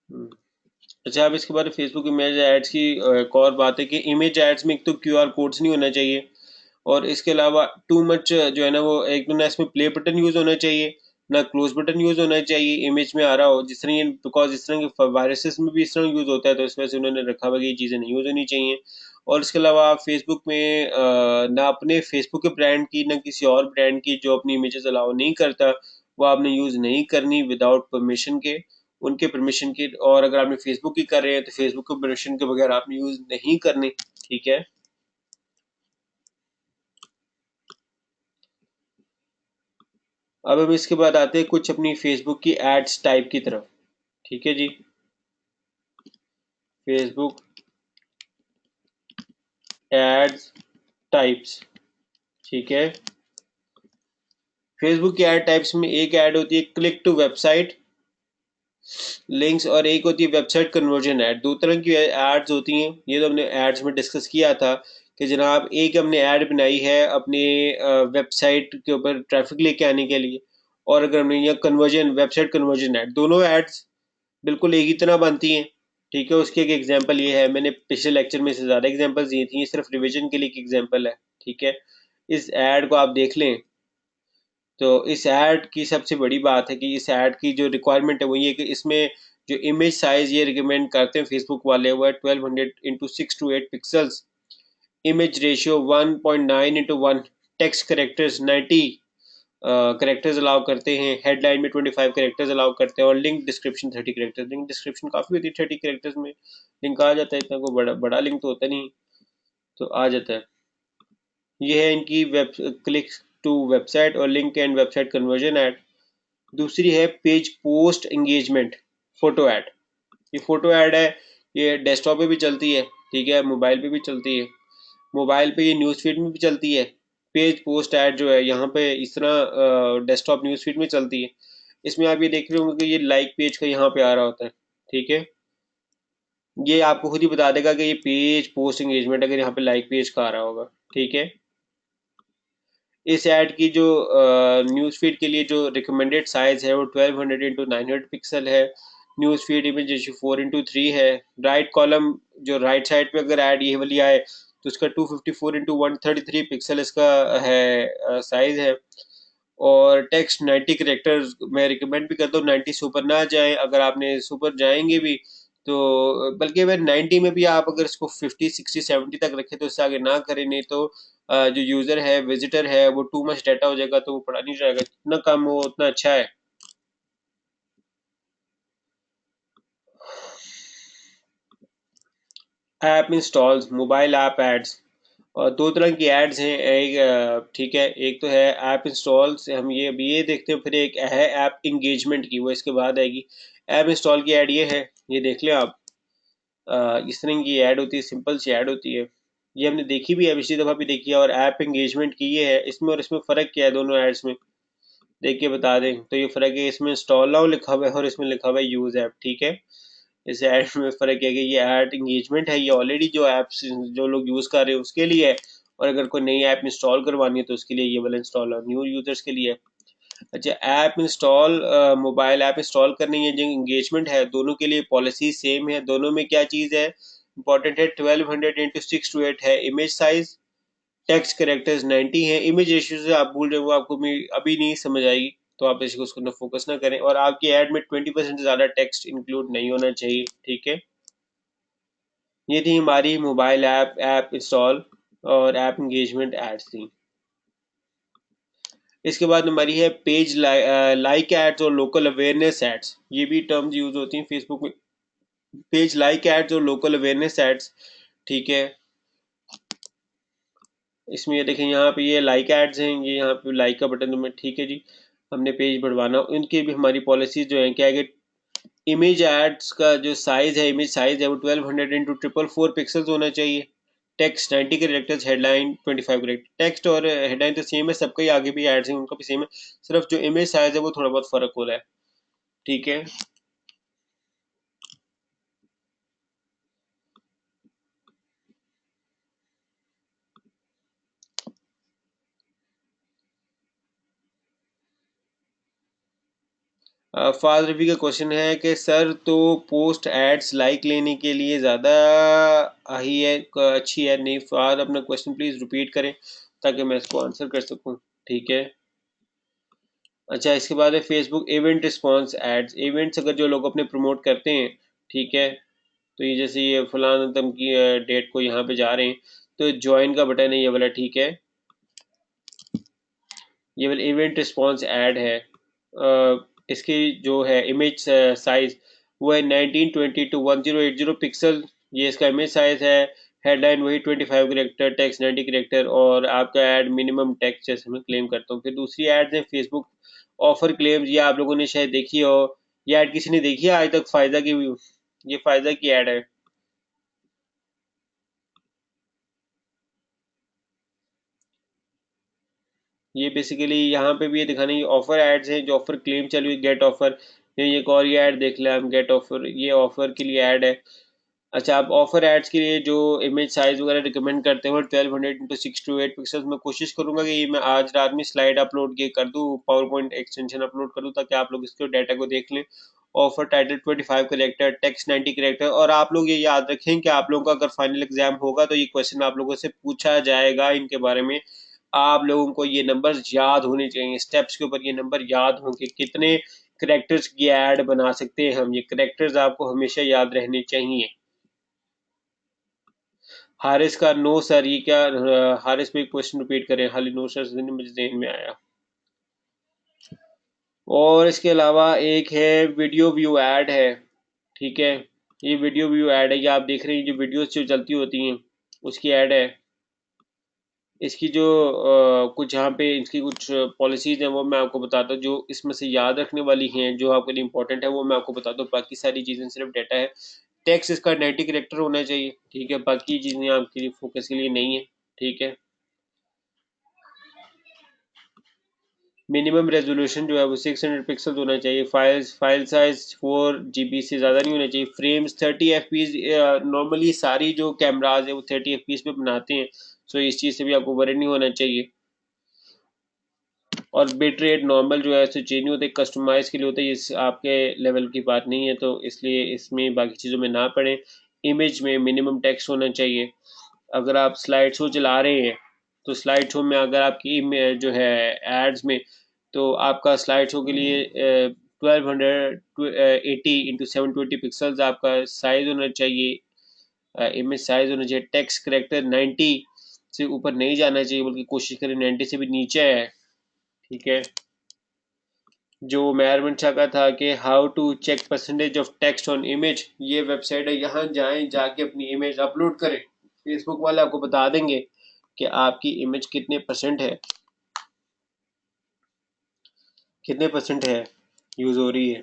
हम्म। अच्छा, अब इसके बाद फेसबुक इमेज एड्स की एक और बात है कि इमेज एड्स में एक तो क्यूआर कोड्स नहीं होना चाहिए, और इसके अलावा टू मच जो है ना वो एक तो ना इसमें प्ले बटन यूज होना चाहिए, ना क्लोज बटन यूज होना चाहिए इमेज में आ रहा हो, जिस तरह ये बिकॉज इस तरह के वायरसेस में भी इस तरह यूज होता है, तो इस वजह से उन्होंने रखा हुआ कि ये चीज़ें नहीं यूज होनी चाहिए। और इसके अलावा आप फेसबुक में ना अपने फेसबुक के ब्रांड की ना किसी और ब्रांड की जो अपनी इमेजेस अलाउ नहीं करता, वो आपने यूज नहीं करनी विदाउट परमिशन के, उनके परमिशन के। और अगर आपने फेसबुक की कर रहे हैं तो फेसबुक के परमिशन के बगैर आपने यूज नहीं करनी। ठीक है। अब हम इसके बाद आते हैं कुछ अपनी फेसबुक की एड्स टाइप की तरफ। ठीक है जी। Facebook ads types. ठीक है। फेसबुक की एड टाइप्स में एक ऐड होती है क्लिक टू वेबसाइट लिंक्स, और एक होती है वेबसाइट कन्वर्जन ऐड। दो तरह की एड्स होती हैं, ये तो हमने एड्स में डिस्कस किया था कि जनाब एक हमने ऐड बनाई है अपने वेबसाइट के ऊपर ट्रैफिक लेके आने के लिए, और अगर हमने यह कन्वर्जन वेबसाइट कन्वर्जन ऐड, दोनों एड्स बिल्कुल एक ही तरह बनती हैं। ठीक है। उसकी एक एग्जांपल ये है, मैंने पिछले लेक्चर में से ज़्यादा एग्जांपल्स दी थी, ये सिर्फ रिवीजन के लिए एक एग्जांपल है। ठीक है। इस ऐड को आप देख लें, तो इस ऐड की सबसे बड़ी बात है कि इस ऐड की जो रिक्वायरमेंट है वो ये कि इसमें जो इमेज साइज ये रिकमेंड करते हैं फेसबुक वाले, वो है 1200 x 6 to 8 pixels. Image ratio 1.9:1, text characters 90 characters allow करते हैं, हेडलाइन में 25 करेक्टर्स अलाउ करते हैं, और link description 30 characters. Link description काफ़ी होती है, 30 करेक्टर्स में लिंक आ जाता है, इतना कोई बड़ा बड़ा लिंक तो होता नहीं, तो आ जाता है। ये है इनकी वेब क्लिक टू वेबसाइट और link and website conversion add. दूसरी है page post engagement photo add. ये फोटो ऐड है, ये डेस्कटॉप पे भी चलती है, ठीक है, मोबाइल पे भी चलती है। मोबाइल पे ये न्यूज़ फीड में भी चलती है। पेज पोस्ट ऐड जो है यहाँ पे इस तरह डेस्कटॉप न्यूज़ फीड में चलती है। इसमें आप ये देख रहे होंगे कि ये लाइक पेज का यहाँ पे आ रहा होता है। ठीक है। ये आपको खुद ही बता देगा कि ये पेज पोस्ट एंगेजमेंट अगर यहाँ पे लाइक पेज का आ रहा होगा। ठीक है। इस ऐड की जो न्यूज़ फीड के लिए जो रिकमेंडेड साइज है वो 1200 x 900 पिक्सल है। न्यूज़ फीड इमेज रेशियो 4:3 है। राइट कॉलम जो राइट साइड पे अगर ऐड ये वाली आए तो उसका 254 x 133 पिक्सल इसका है साइज है। और टेक्स्ट 90 करेक्टर्स मैं रिकमेंड भी करता हूँ 90 से ऊपर ना जाए, अगर आपने सुपर जाएंगे भी तो, बल्कि अगर 90 में भी आप अगर इसको 50 60 70 तक रखें तो इससे आगे ना करें, नहीं तो जो यूजर है विजिटर है वो टू मच डाटा हो जाएगा, तो वो पढ़ा नहीं जाएगा, जितना कम हो उतना अच्छा है। App installs, mobile app ads, और दो तरह की एड्स हैं। एक ठीक है, एक तो है ऐप इंस्टॉल्स, हम ये अभी ये देखते हैं, फिर एक है ऐप इंगेजमेंट की, वो इसके बाद आएगी। ऐप इंस्टॉल की ऐड ये है, ये देख लें आप। इस तरह की ऐड होती है, सिंपल सी ऐड होती है, ये हमने देखी भी है, पिछली दफ़ा भी देखी है। और ऐप इंगेजमेंट की ये है, इसमें और इसमें फ़र्क क्या है दोनों एड्स में, देख के बता दें। तो ये फ़र्क है, इसमें इंस्टॉल नाउ लिखा हुआ है और इसमें लिखा हुआ है यूज़ ऐप। ठीक है। इस ऐड में फ़र्क है कि ये ऐड इंगेजमेंट है, ये ऑलरेडी जो ऐप्स जो लोग यूज़ कर रहे हैं उसके लिए है, और अगर कोई नई ऐप इंस्टॉल करवानी है तो उसके लिए ये वाला इंस्टॉल न्यू यूजर्स के लिए है। अच्छा, app install, mobile app install करनी है, जो इंगेजमेंट है, दोनों के लिए पॉलिसी सेम है। दोनों में क्या चीज़ है इंपॉर्टेंट है, 1200 इंटू 628 है इमेज साइज, टेक्स्ट करेक्टर्स 90 है। इमेज रेशियो से आप भूल रहे हो, आपको अभी नहीं समझ आएगी, तो आप इसको उसको फोकस ना करें। और आपकी ऐड में 20% से ज़्यादा टेक्स्ट इंक्लूड नहीं होना चाहिए, ठीक है। ये थी हमारी मोबाइल ऐप इंस्टॉल और ऐप इंगेजमेंट एड्स थी। इसके बाद हमारी है पेज लाइक एड्स और लोकल अवेयरनेस एड्स। ये भी टर्म्स यूज होती हैं फेसबुक में, पेज लाइक एड्स और लोकल अवेयरनेस एड्स, ठीक है। इसमें ये देखें, यहाँ पे ये लाइक एड्स हैं, ये यहाँ पे लाइक का बटन में, ठीक है जी। हमने पेज बढ़वाना, उनकी भी हमारी पॉलिसीज जो है क्या है कि इमेज एड्स का जो साइज है, इमेज साइज है वो 1200 इंटू 444 पिक्सल्स होना चाहिए। Text 90 characters, headline 25 character. Text और हेडलाइन तो सेम है सबका ही, आगे भी एड्स हैं उनका भी सेम है, सिर्फ जो इमेज साइज है वो थोड़ा बहुत फर्क हो रहा है, ठीक है। फाद रफी का क्वेश्चन है कि सर तो पोस्ट एड्स लाइक लेने के लिए ज़्यादा ही है, अच्छी है नहीं। फाद अपना क्वेश्चन प्लीज़ रिपीट करें ताकि मैं इसको आंसर कर सकूं, ठीक है। अच्छा, इसके बाद है Facebook event response ads. Events अगर जो लोग अपने प्रमोट करते हैं, ठीक है, तो ये जैसे ये फलान तम की डेट को यहाँ पे जा रहे हैं, तो ज्वाइन का बटन है ये वाला, ठीक है। ये वाला इवेंट रिस्पॉन्स ऐड है। इसकी जो है इमेज साइज वो है 1920 टू 1080 पिक्सल, ये इसका इमेज साइज है। हेडलाइन वही 25 करेक्टर, टेक्स्ट 90 करेक्टर, और आपका ऐड मिनिमम टेक्स्ट जैसे मैं क्लेम करता हूँ। फिर दूसरी एड्स है फेसबुक ऑफर क्लेम्स, ये आप लोगों ने शायद देखी हो, ये ऐड किसी ने देखी है आज तक, फायदा की, ये फायदा की ऐड है। ये बेसिकली यहाँ पे भी ये दिखाने, ये ऑफर एड्स हैं जो ऑफर क्लेम चल रही है, गेट ऑफर। ये एक और ये ऐड देख लें हम, गेट ऑफर, ये ऑफर के लिए ऐड है। अच्छा, आप ऑफर एड्स के लिए जो इमेज साइज वगैरह रिकमेंड करते हो 1200 इंटू 628 पिक्सल्स, मैं कोशिश करूंगा कि ये मैं आज रात में स्लाइड अपलोड के कर दूँ, पावर पॉइंट एक्सटेंशन अपलोड कर दूँ ताकि आप लोग इसके डाटा को देख लें। Offer title 25 character, text 90 character. और आप लोग ये याद रखें कि आप लोगों का अगर फाइनल एग्जाम होगा तो ये क्वेश्चन आप लोगों से पूछा जाएगा इनके बारे में। आप लोगों को ये नंबर याद होने चाहिए, स्टेप्स के ऊपर ये नंबर याद हों कि कितने करेक्टर्स की ऐड बना सकते हैं हम, ये करेक्टर्स आपको हमेशा याद रहने चाहिए। हारिस का नो सर, ये क्या, हारिस पे क्वेश्चन रिपीट करें, हाली नो सर मुझे ज़हन में आया। और इसके अलावा एक है वीडियो व्यू ऐड है, ठीक है। ये वीडियो व्यू ऐड है, ये आप देख रहे हैं जो वीडियोस जो चलती होती हैं उसकी ऐड है। इसकी जो कुछ यहाँ पे इसकी कुछ पॉलिसीज हैं वो मैं आपको बताता हूँ, जो इसमें से याद रखने वाली हैं, जो आपके लिए इंपॉर्टेंट है वो मैं आपको बताता हूँ, बाकी सारी चीज़ें सिर्फ डाटा है। टेक्स्ट इसका 90 करेक्टर होना चाहिए, ठीक है, बाकी चीज़ें आपके लिए फोकस के लिए नहीं है, ठीक है। मिनिमम रेजोल्यूशन जो है वो 600 पिक्सल होना चाहिए। फाइल साइज 4 GB से ज़्यादा नहीं होना चाहिए। फ्रेम्स 30 FPS, नॉर्मली सारी जो कैमराज है वो 30 FPS पे बनाते हैं, सो इस चीज़ से भी आपको वरी नहीं होना चाहिए। और बिट रेट नॉर्मल जो है ऐसे चेंज नहीं होते, कस्टमाइज के लिए होता है, इस आपके लेवल की बात नहीं है, तो इसलिए इसमें बाकी चीज़ों में ना पड़े। इमेज में मिनिमम टेक्स्ट होना चाहिए। अगर आप स्लाइड शो चला रहे हैं तो स्लाइड शो में अगर आपकी जो है एड्स में, तो आपका स्लाइड शो के लिए 1280 इंटू 720 पिक्सल्स आपका साइज होना चाहिए, इमेज साइज होना चाहिए। टेक्स्ट करेक्टर 90 से ऊपर नहीं जाना चाहिए, बल्कि कोशिश करें 90 से भी नीचे है, ठीक है। जो मेहरबान शाह का था कि how to check percentage of text on image, ये वेबसाइट है, यहाँ जाएं, जाके अपनी इमेज अपलोड करें, फेसबुक वाले आपको बता देंगे कि आपकी इमेज कितने परसेंट है, कितने परसेंट है यूज हो रही है।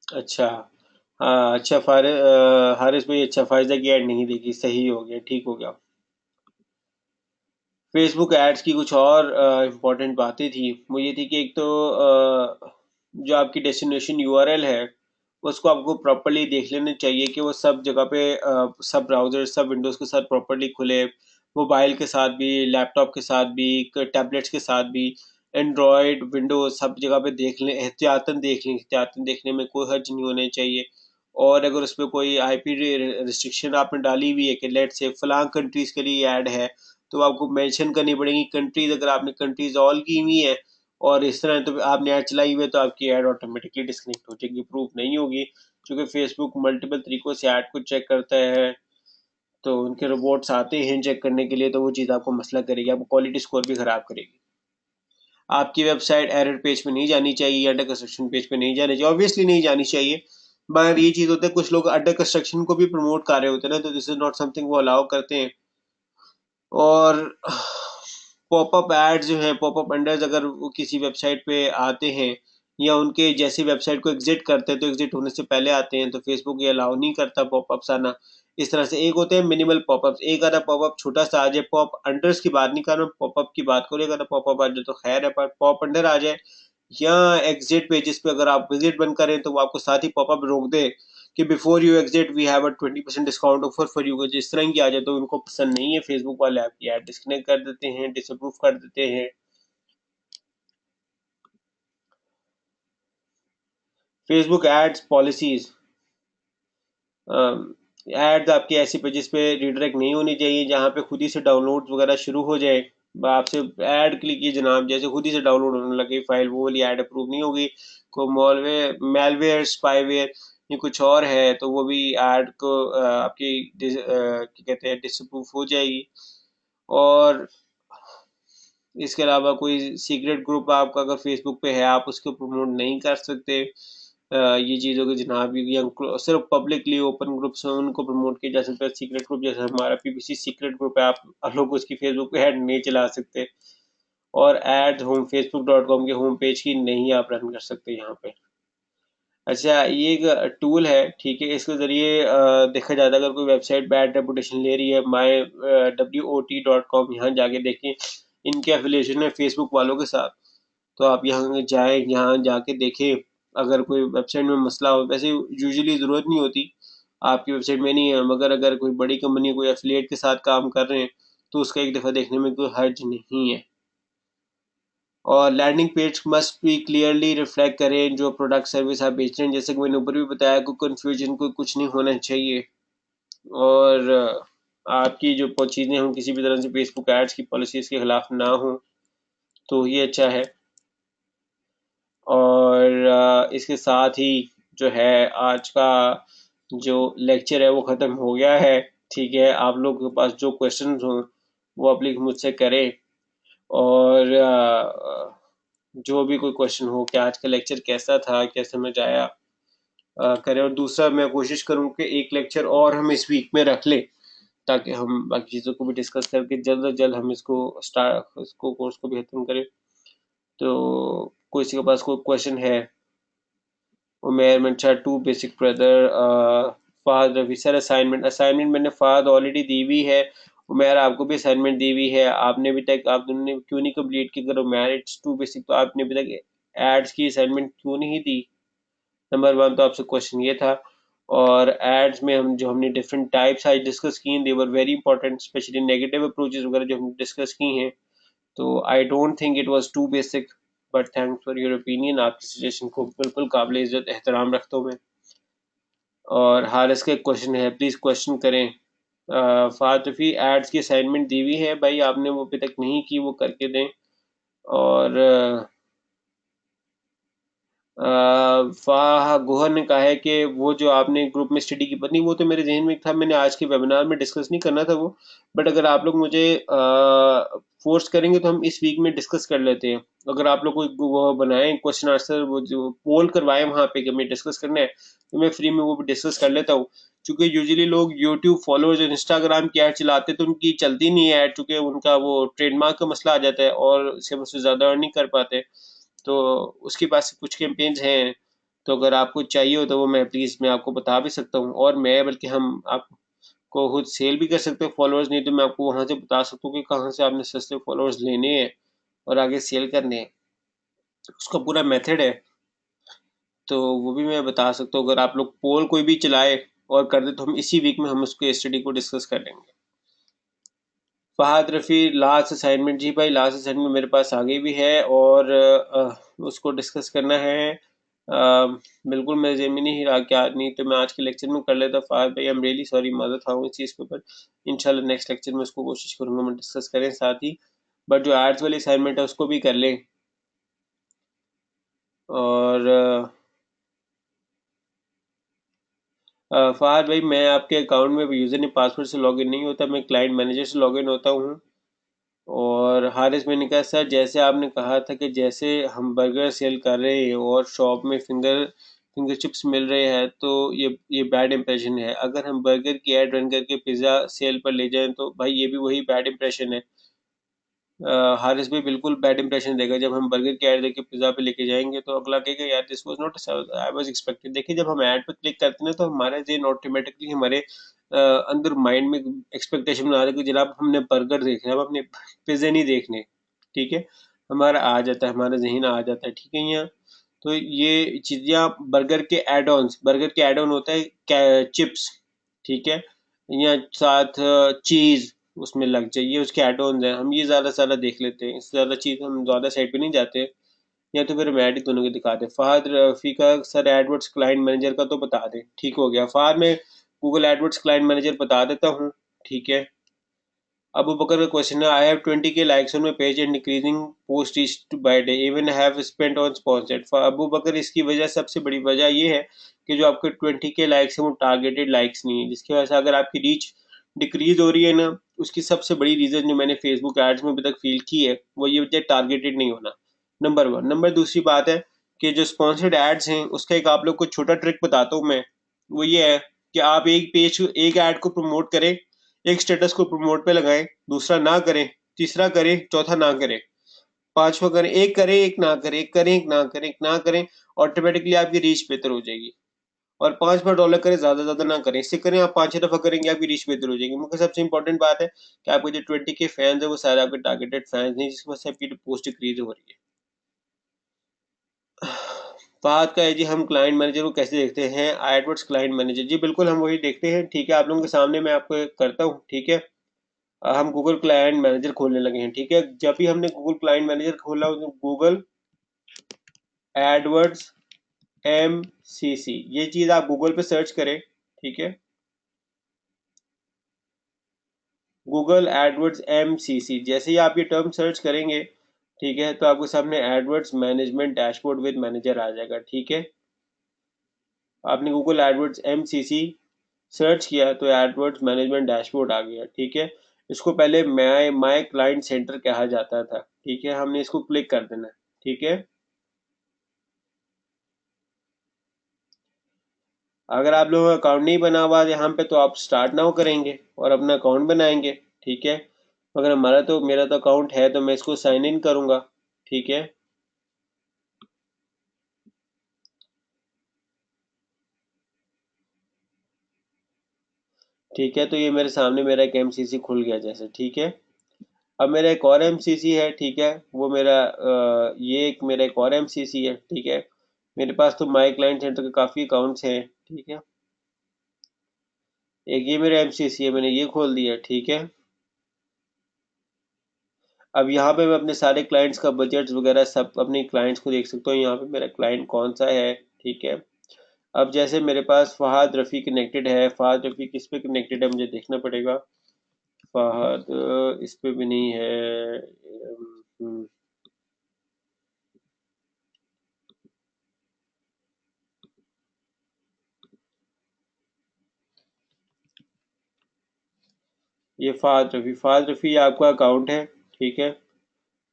अच्छा, हाँ, अच्छा हारिस भाई, अच्छा फायदा की ऐड नहीं देखी, सही हो गया, ठीक हो गया। फेसबुक एड्स की कुछ और इम्पोर्टेंट बातें थी, वो ये थी कि एक तो जो आपकी डेस्टिनेशन यूआरएल है उसको आपको प्रॉपरली देख लेना चाहिए कि वो सब जगह पे सब ब्राउज़र सब विंडोज़ के साथ प्रॉपरली खुले। मोबाइल के साथ भी, लैपटॉप के साथ भी, टैबलेट्स के साथ भी, एंड्रॉयड, विंडोज सब जगह पे देख लें, एहतियातन देख लें। एहतियातन देखने में कोई हर्ज नहीं होने चाहिए। और अगर उसमें कोई आईपी रिस्ट्रिक्शन आपने डाली हुई है कि लेट से फलां कंट्रीज के लिए ऐड है, तो आपको मेंशन करनी पड़ेगी कंट्रीज। अगर आपने कंट्रीज ऑल की हुई है और इस तरह तो आपने ऐड चलाई हुई है, तो आपकी ऐड ऑटोमेटिकली डिस्कनेक्ट हो जाएगी, प्रूफ नहीं होगी। क्योंकि फेसबुक मल्टीपल तरीकों से ऐड को चेक करता है, तो उनके रोबोट्स आते हैं चेक करने के लिए, तो वो चीज़ आपको मसला करेगी, आपको क्वालिटी स्कोर भी ख़राब करेगी। आपकी वेबसाइट एरर पेज पे नहीं जानी चाहिए, अंडर कंस्ट्रक्शन पेज पे नहीं जानी चाहिए, ऑब्वियसली नहीं जानी चाहिए। मगर ये चीज़ होता है, कुछ लोग अंडर कंस्ट्रक्शन को भी प्रमोट कर रहे होते हैं ना, तो दिस इज नॉट समथिंग वो अलाउ करते हैं। और पॉपअप एड्स जो है, पॉपअप अंडर्स अगर वो किसी वेबसाइट पे आते हैं या उनके जैसी वेबसाइट को एग्जिट करते हैं, तो एग्जिट होने से पहले आते हैं, तो फेसबुक ये अलाउ नहीं करता पॉपअप्स आना। इस तरह से एक होते हैं मिनिमल पॉपअप्स, एक आधा पॉपअप छोटा सा आ जाए। पॉप अंडर्स की बात नहीं कर रहा हूँ, पॉपअप की बात करो। एक आधा पॉपअप आ जाए तो खैर है, पर पॉप अंडर आ जाए या एग्जिट पेजेस पे अगर आप विजिट बंद करें, तो वो आपको साथ ही पॉपअप रोक दे कि before you exit we have a 20% discount offer for you. जिस तरह की आ जाए तो उनको पसंद नहीं है, फेसबुक वाले आपकी ऐड डिस्कनेक्ट कर देते हैं, डिसअप्रूव कर देते हैं। फेसबुक एड्स पॉलिसीज, एड्स आपकी ऐसी पेजेस पे रिडायरेक्ट नहीं होनी चाहिए जहाँ पे खुद ही से डाउनलोड वगैरह शुरू हो जाए। आपसे ऐड क्लिक की जनाब, जैसे खुद ही से डाउनलोड होने लगे फाइल, वो वाली ऐड अप्रूव नहीं होगी। को मॉलवेयर, मेलवेयर, स्पाईवेयर ये कुछ और है, तो वो भी ऐड को आपकी क्या कहते हैं, डिसअप्रूव हो जाएगी। और इसके अलावा कोई सीक्रेट ग्रुप आपका अगर फेसबुक पे है, आप उसको प्रमोट नहीं कर सकते। ये चीज़ों की जनाब, ये सिर्फ पब्लिकली ओपन ग्रुप्स हैं उनको प्रमोट किया जा सकता है। सीक्रेट ग्रुप जैसे हमारा पीपीसी सीक्रेट ग्रुप है, आप लोग उसकी फेसबुक पे ऐड नहीं चला सकते। और एड होम facebook.com के होम पेज की नहीं आप रन कर सकते यहाँ पे। अच्छा, ये एक टूल है, ठीक है, इसके ज़रिए देखा जाता है अगर कोई वेबसाइट बैड रेपुटेशन ले रही है, my.wot.com, यहाँ जाके देखें, इनके एफिलिएशन है फेसबुक वालों के साथ। तो आप यहाँ जाए, यहाँ जाके देखें अगर कोई वेबसाइट में मसला हो। वैसे यूजुअली ज़रूरत नहीं होती, आपकी वेबसाइट में नहीं है, मगर अगर कोई बड़ी कंपनी कोई एफिलिएट के साथ काम कर रहे हैं, तो उसका एक दफ़ा देखने में कोई हर्ज नहीं है। और लैंडिंग पेज मस्ट भी क्लियरली रिफ्लेक्ट करें जो प्रोडक्ट सर्विस आप बेच रहे हैं। जैसे कि मैंने ऊपर भी बताया, कोई कन्फ्यूजन, कोई कुछ नहीं होना चाहिए। और आपकी जो चीज़ें हों किसी भी तरह से फेसबुक एड्स की पॉलिसीज़ के खिलाफ ना हो, तो ये अच्छा है। और इसके साथ ही जो है, आज का जो लेक्चर है वो ख़त्म हो गया है, ठीक है। आप लोगों के पास जो क्वेश्चन हों वो आप लोग मुझसे करें। और जो भी कोई क्वेश्चन हो कि आज का लेक्चर कैसा था, क्या समझ आया, करें। और दूसरा, मैं कोशिश करूँ कि एक लेक्चर और हम इस वीक में रख लें, ताकि हम बाकी चीज़ों को भी डिस्कस करके जल्द अज जल्द हम इसको कोर्स को भी खत्म करें। तो कोई किसी के पास कोई क्वेश्चन है? Umer Mansha to basic brother, Fahad Rafi sir, assignment assignment मैंने फहद ऑलरेडी दी हुई है। उमेर आपको भी असाइनमेंट दी हुई है, आपने अभी तक आप दोनों ने क्यों नहीं कंप्लीट की? अगर उमेर इट्स टू बेसिक, तो आपने अभी तक एड्स की असाइनमेंट क्यों नहीं दी? नंबर वन तो आपसे क्वेश्चन ये था। और एड्स में हम जो हमने डिफरेंट टाइप्स आज डिस्कस की हैं, they were very important, specially negative approaches वगैरह जो हमने डिस्कस की हैं। तो I don't think it was too basic, but thanks for your opinion. आपकी सजेशन को बिल्कुल काबिल इज्जत एहतराम रखता हूँ मैं। और हारिस का क्वेश्चन है, प्लीज़ क्वेश्चन करें। फातफी एड्स की असाइनमेंट दी हुई है भाई, आपने वो अभी तक नहीं की, वो करके दें। और फाह गोहर ने कहा है कि वो जो आपने ग्रुप में स्टडी की, पत्नी वो तो मेरे जहन में था, मैंने आज के वेबिनार में डिस्कस नहीं करना था वो। बट अगर आप लोग मुझे फोर्स करेंगे तो हम इस वीक में डिस्कस कर लेते हैं। अगर आप लोग कोई वो बनाएं क्वेश्चन आंसर, वो जो पोल करवाएं वहाँ पे कि हमें डिस्कस करना है, तो मैं फ्री में वो भी डिस्कस कर लेता हूँ। चूँकि यूजुअली लोग यूट्यूब फॉलोअर्स और इंस्टाग्राम की ऐड चलाते तो उनकी चलती नहीं है ऐड, चूँकि उनका वो ट्रेडमार्क का मसला आ जाता है और उससे उससे ज़्यादा अर्न नहीं कर पाते। तो उसके पास कुछ कैंपेन्स हैं, तो अगर आपको चाहिए हो तो वो मैं आपको बता भी सकता हूँ। और मैं बल्कि हम आपको खुद सेल भी कर सकते हैं फॉलोअर्स, नहीं तो मैं आपको वहाँ से बता सकता हूँ कि कहाँ से आपने सस्ते फॉलोअर्स लेने हैं और आगे सेल करने हैं। उसका पूरा मेथड है, तो वो भी मैं बता सकता हूँ। अगर आप लोग पोल कोई भी चलाए और कर दे, तो हम इसी वीक में हम उसके स्टडी को डिस्कस कर लेंगे। फहद रफ़ी लास्ट असाइनमेंट, जी भाई लास्ट असाइनमेंट मेरे पास आगे भी है और उसको डिस्कस करना है। बिल्कुल मैं ज़हन में नहीं रहा क्या, नहीं तो मैं आज के लेक्चर में कर लेता। फहद भाई आई एम रियली सॉरी, माजरत खाऊँ इस चीज़ के ऊपर। इंशाल्लाह नेक्स्ट लेक्चर में उसको कोशिश करूँगा मैं डिस्कस करें साथ ही, बट जो आर्ट्स वाली असाइनमेंट है उसको भी कर लें। और फहद भाई मैं आपके अकाउंट में यूज़र ने पासवर्ड से लॉगिन नहीं होता, मैं क्लाइंट मैनेजर से लॉगिन होता हूँ। और हारिस मैंने कहा सर जैसे आपने कहा था कि जैसे हम बर्गर सेल कर रहे हैं और शॉप में फिंगर चिप्स मिल रहे हैं, तो ये बैड इंप्रेशन है। अगर हम बर्गर की ऐड रन करके पिज़्ज़ा सेल पर ले जाएं तो भाई ये भी वही बैड इंप्रेशन है। हारिस भी बिल्कुल बैड इंप्रेशन देगा। जब हम बर्गर की ऐड देके पिज़्ज़ा पे लेके जाएंगे तो अगला कहेगा यार this was not I was expected. देखिए जब हम ऐड पे क्लिक करते हैं ना तो हमारा जेन ऑटोमेटिकली हमारे अंदर माइंड में एक्सपेक्टेशन बना देगा कि जनाब हमने बर्गर देखना है, अब अपने पिज़्ज़े नहीं देखने। ठीक है, हमारा आ जाता है, हमारा जहन आ जाता है। ठीक है, यहाँ तो ये चीज़ें बर्गर के एड ऑन होता है चिप्स। ठीक है, या साथ चीज़ उसमें लग जाइए, उसके एड ऑन है, हम ये ज़्यादा से ज़्यादा देख लेते हैं। इससे ज़्यादा चीज़ हम ज़्यादा साइड पे नहीं जाते। या तो फिर हम ऐड ही दोनों के दिखाते हैं। फहद रफ़ी का सर एडवर्ड्स क्लाइंट मैनेजर का तो बता दें। ठीक हो गया फहद, मैं गूगल एडवर्ड्स क्लाइंट मैनेजर बता देता हूँ। ठीक है, अबू बकर का क्वेश्चन है, I have 20K likes on my page and increasing post each by day, even have spent on sponsored. Abu Bakar इसकी वजह, सबसे बड़ी वजह ये है कि जो आपके 20K लाइक्स हैं वो टारगेटेड लाइक्स नहीं है, जिसकी वजह से अगर आपकी रीच डिक्रीज हो रही है ना, उसकी सबसे बड़ी रीजन जो मैंने फेसबुक एड्स में अभी तक फील की है वो ये वजह टारगेटेड नहीं होना, नंबर वन। नंबर दूसरी बात है कि जो स्पॉन्सर्ड एड्स हैं उसका एक आप लोग को छोटा ट्रिक बताता हूँ मैं। वो ये है कि आप एक ऐड को प्रमोट करें, एक स्टेटस को प्रमोट पे लगाएं, दूसरा ना करें, तीसरा करें, चौथा ना करें, पांचवा करें, एक करें एक ना करें, एक करें एक ना करें, एक ना करें, ऑटोमेटिकली आपकी रीच बेहतर हो जाएगी। और 5 बार डॉलर करें, ज्यादा ना करें। इससे करें आप 5-6 दफा करेंगे, आपकी रीच बेहतर हो जाएगी। मुझे सबसे इंपॉर्टेंट बात है कि आपके जो 20K फैंस है वो सारे आपके टारगेटेड फैंस नहीं, जिसकी वजह से आपकी पोस्ट डिक्रीज हो रही है। बात का है जी, हम क्लाइंट मैनेजर को कैसे देखते हैं? एडवर्ड्स क्लाइंट मैनेजर, जी बिल्कुल हम वही देखते हैं। ठीक है, आप लोगों के सामने मैं आपको करता हूँ। ठीक है, हम गूगल क्लाइंट मैनेजर खोलने लगे हैं। ठीक है, जब भी हमने गूगल क्लाइंट मैनेजर खोला, गूगल एडवर्ड्स MCC, ये चीज आप गूगल पे सर्च करें। ठीक है, गूगल एडवर्ड्स MCC, जैसे ही आप ये टर्म सर्च करेंगे, ठीक है, तो आपके सामने AdWords management dashboard with manager आ जाएगा। ठीक है, आपने गूगल एडवर्ड्स MCC सर्च किया तो एडवर्ड्स मैनेजमेंट डैशबोर्ड आ गया। ठीक है, इसको पहले माय क्लाइंट सेंटर कहा जाता था। ठीक है, हमने इसको क्लिक कर देना। ठीक है, अगर आप लोगों का अकाउंट नहीं बना हुआ यहाँ पे तो आप स्टार्ट नाउ करेंगे और अपना अकाउंट बनाएंगे। ठीक है, मगर मेरा तो अकाउंट है तो मैं इसको साइन इन करूंगा। ठीक है, ठीक है, तो ये मेरे सामने मेरा एक MCC खुल गया जैसे। ठीक है, अब मेरा एक और MCC है। ठीक है, वो ये एक मेरा एक और MCC है। ठीक है, मेरे पास तो माई क्लाइंट सेंटर के काफ़ी अकाउंट्स हैं। ठीक है, एक ये मेरा MCC है, मैंने ये खोल दिया। ठीक है, अब यहाँ पे मैं अपने सारे क्लाइंट्स का बजट वगैरह सब अपने क्लाइंट्स को देख सकता हूँ। यहाँ पे मेरा क्लाइंट कौन सा है। ठीक है, अब जैसे मेरे पास फहद रफ़ी कनेक्टेड है, फहद रफ़ी किस पे कनेक्टेड है मुझे देखना पड़ेगा। फहद इस पे भी नहीं है। ये फहद रफ़ी आपका अकाउंट है। ठीक है,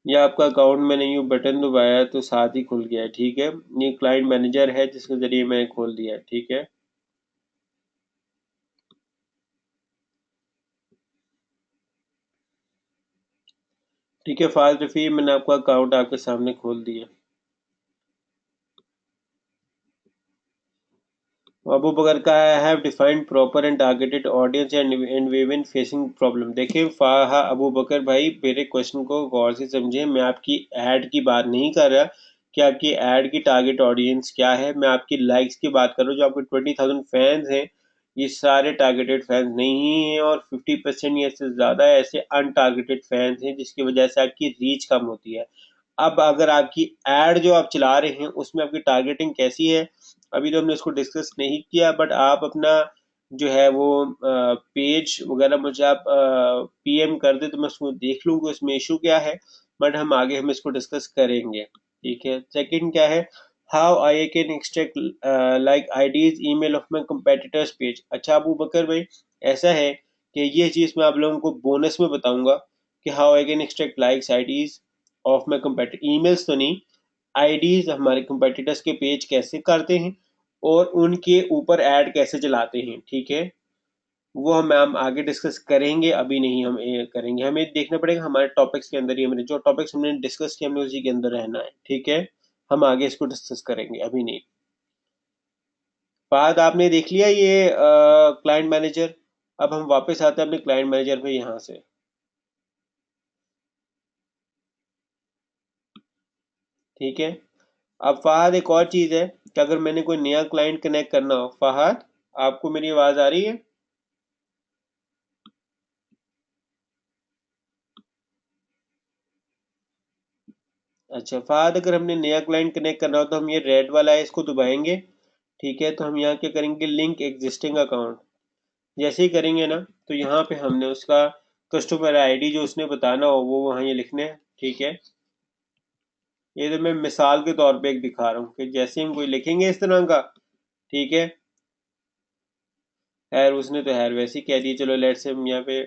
ये आपका अकाउंट मैंने यूँ बटन दबाया तो साथ ही खुल गया है। ठीक है, ये क्लाइंट मैनेजर है जिसके ज़रिए मैंने खोल दिया है। ठीक है, ठीक है, फहद रफ़ी मैंने आपका अकाउंट आपके सामने खोल दिया। अबू बकर का है, have defined proper and targeted audience and we bin facing problem. देखिए फाहा अबू बकर भाई, मेरे क्वेश्चन को गौर से समझे। मैं आपकी ऐड की बात नहीं कर रहा कि आपकी ऐड की टारगेट ऑडियंस क्या है, मैं आपकी लाइक्स की बात कर रहा हूँ। जो आपके 20,000 फैंस हैं, ये सारे टारगेटेड फैंस नहीं हैं, और 50% या इससे ज़्यादा ऐसे अनटारगेटेड फैंस हैं जिसकी वजह से आपकी रीच कम होती है। अब अगर आपकी एड जो आप चला रहे हैं उसमें आपकी टारगेटिंग कैसी है, अभी तो हमने उसको डिस्कस नहीं किया, बट आप अपना जो है वो पेज वगैरह मुझे आप पीएम कर दे तो मैं उसको देख लूँगा उसमें इशू क्या है, बट हम इसको डिस्कस करेंगे। ठीक है, सेकंड क्या है, how I can extract like IDs email of my competitors page. अच्छा अबू बकर भाई, ऐसा है कि ये चीज़ मैं आप लोगों को बोनस में बताऊंगा कि how I can extract likes IDs of my competitor, emails तो नहीं, आईडीज हमारे कंपेटिटर्स के पेज कैसे करते हैं और उनके ऊपर ऐड कैसे चलाते हैं। ठीक है, वो हम आगे डिस्कस करेंगे, अभी नहीं हम करेंगे, हमें देखना पड़ेगा हमारे टॉपिक्स के अंदर ही, हमने जो टॉपिक्स हमने डिस्कस किया हमने उसी के अंदर रहना है। ठीक है, हम आगे इसको डिस्कस करेंगे, अभी नहीं। बाद आपने देख लिया ये क्लाइंट मैनेजर। अब हम वापस आते हैं अपने क्लाइंट मैनेजर पे यहाँ से। ठीक है, अब फहद एक और चीज़ है कि अगर मैंने कोई नया क्लाइंट कनेक्ट करना हो, फहद आपको मेरी आवाज़ आ रही है? अच्छा फहद, अगर हमने नया क्लाइंट कनेक्ट करना हो तो हम ये रेड वाला है इसको दबाएंगे। ठीक है, तो हम यहाँ क्या करेंगे, लिंक एग्जिस्टिंग अकाउंट, जैसे ही करेंगे ना तो यहाँ पे हमने उसका कस्टमर आईडी जो उसने बताना हो वो वहाँ ये लिखने हैं। ठीक है, ये तो मैं मिसाल के तौर पे एक दिखा रहा हूँ कि जैसे हम कोई लिखेंगे इस तरह का। ठीक है, खैर उसने तो खैर वैसे ही कह दिया, चलो लेट्स से हम यहाँ पे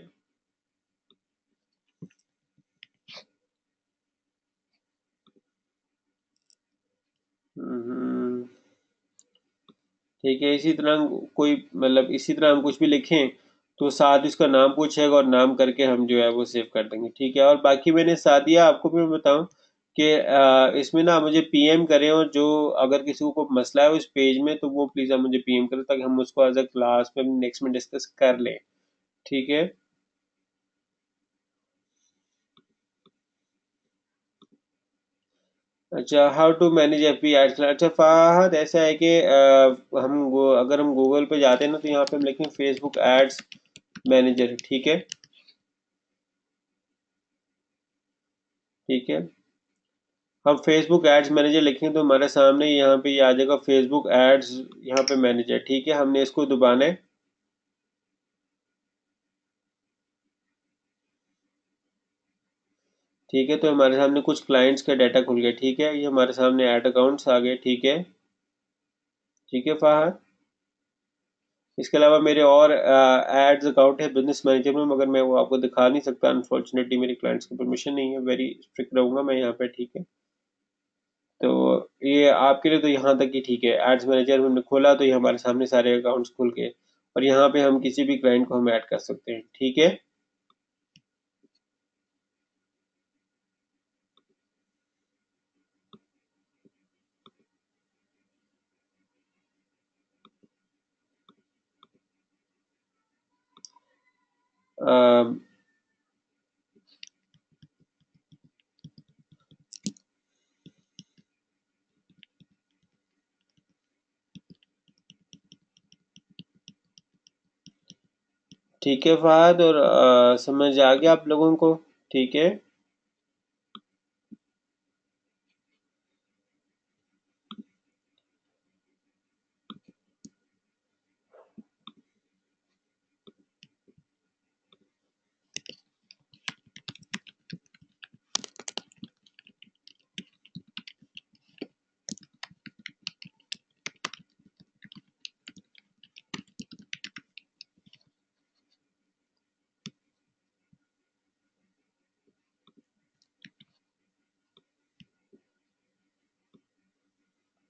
हम्म, ठीक है, इसी तरह कोई मतलब इसी तरह हम कुछ भी लिखें तो साथ इसका नाम पूछेगा और नाम करके हम जो है वो सेव कर देंगे। ठीक है, और बाकी मैंने साथ दिया आपको भी मैं बताऊं कि इसमें ना मुझे पीएम करें, और जो अगर किसी को मसला है उस पेज में तो वो प्लीज़ आप मुझे पीएम करें ताकि हम उसको एज अ क्लास में नेक्स्ट में डिस्कस कर लें। ठीक है, अच्छा how to manage FB ads. अच्छा फाहद, ऐसा है कि अगर हम गूगल पे जाते हैं ना तो यहाँ पे हम लिखें फेसबुक एड्स मैनेजर। ठीक है, ठीक है, हम फेसबुक एड्स मैनेजर लिखें तो हमारे सामने यहाँ पे ये आ जाएगा फेसबुक एड्स, यहाँ पे मैनेजर। ठीक है, हमने इसको दबाना है। ठीक है, तो हमारे सामने कुछ क्लाइंट्स का डाटा खुल गया। ठीक है, ये हमारे सामने ऐड अकाउंट्स आ गए। ठीक है, ठीक है फाहद, इसके अलावा मेरे और एड्स अकाउंट है बिजनेस मैनेजर में, मगर मैं वो आपको दिखा नहीं सकता अनफॉर्चुनेटली, मेरी क्लाइंट्स की परमिशन नहीं है, वेरी स्ट्रिक्ट रहूंगा मैं यहाँ पे। ठीक है, तो ये आपके लिए तो यहाँ तक ही ठीक है, एड्स मैनेजर में हमने खोला तो ये हमारे सामने सारे अकाउंट्स खुल गए, और यहाँ पे हम किसी भी क्लाइंट को हम ऐड कर सकते हैं। ठीक है, अम, ठीक है फहद, और समझ आ गया आप लोगों को? ठीक है,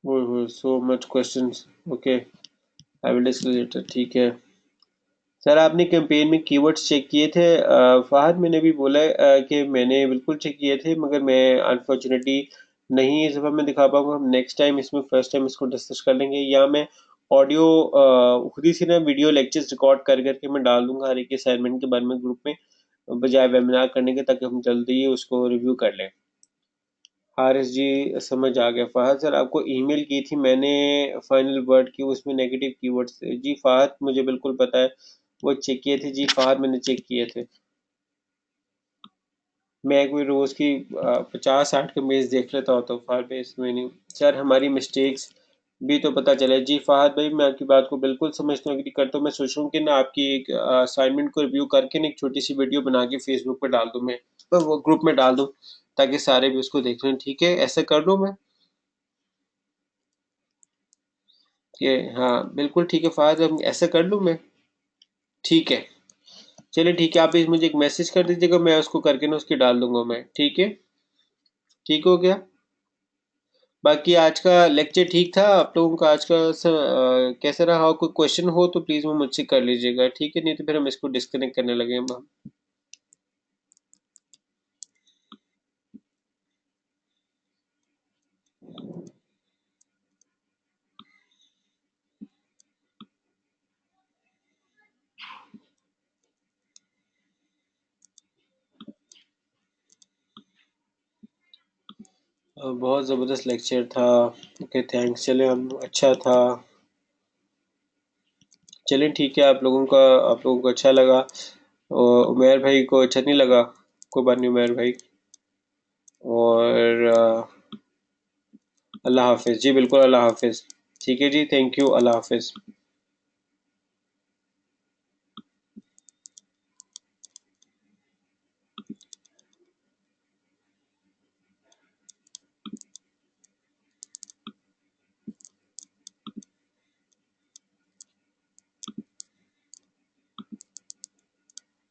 वो so much questions. Okay, I will discuss later. ठीक है सर, आपने कैंपेन में कीवर्ड्स चेक किए थे? फहद मैंने भी बोला कि मैंने बिल्कुल चेक किए थे, मगर मैं अनफॉर्चुनेटली नहीं इस दफ़ा मैं दिखा पाऊंगा, हम नेक्स्ट टाइम इसमें फर्स्ट टाइम इसको डिस्कस कर लेंगे, या मैं ऑडियो खुद ही से ना वीडियो लेक्चर्स रिकॉर्ड कर करके मैं डाल दूंगा हर एक असाइनमेंट के बारे में ग्रुप में, बजाय वेबिनार करने के, ताकि हम जल्दी ही उसको रिव्यू कर लें। हारिस जी समझ आ गया। फहद सर आपको ईमेल की थी मैंने, फाइनल वर्ड की, उसमें नेगेटिव कीवर्ड्स थे जी। फहद मुझे बिल्कुल पता है, वो चेक किए थे जी फहद, मैंने चेक किए थे। मैं कोई रोज़ की 50-60 के मेज़ देख लेता होता हूँ फहद भाई, इसमें नहीं। सर हमारी मिस्टेक्स भी तो पता चले जी। फहद भाई मैं आपकी बात को बिल्कुल समझता हूँ, एग्री करता हूँ। मैं सोच रहा हूँ कि ना आपकी एक असाइनमेंट को रिव्यू करके ना एक छोटी सी वीडियो बना के फेसबुक पे डाल दूँ मैं, वो ग्रुप में डाल दूँ, ताकि सारे भी उसको देख लें। ठीक है, ऐसा कर लूँ मैं कि हाँ बिल्कुल ठीक है फहद, हम ऐसा कर लूँ मैं। ठीक है, चलिए ठीक है, आप इस मुझे एक मैसेज कर दीजिएगा, मैं उसको करके ना उसकी डाल दूंगा मैं। ठीक है, ठीक हो गया। बाकी आज का लेक्चर ठीक था आप लोगों का? आज का कैसा रहा? कोई क्वेश्चन हो तो प्लीज़ वो मुझसे कर लीजिएगा, ठीक है? नहीं तो फिर हम इसको डिस्कनेक्ट करने लगे हम। बहुत ज़बरदस्त लेक्चर था। ओके थैंक्स, चले हम, अच्छा था। चलिए ठीक है, आप लोगों को अच्छा लगा और उमेर भाई को अच्छा नहीं लगा, कोई बात नहीं उमेर भाई। और अल्लाह हाफिज़ जी, बिल्कुल अल्लाह हाफिज़। ठीक है जी, थैंक यू, अल्लाह हाफिज़।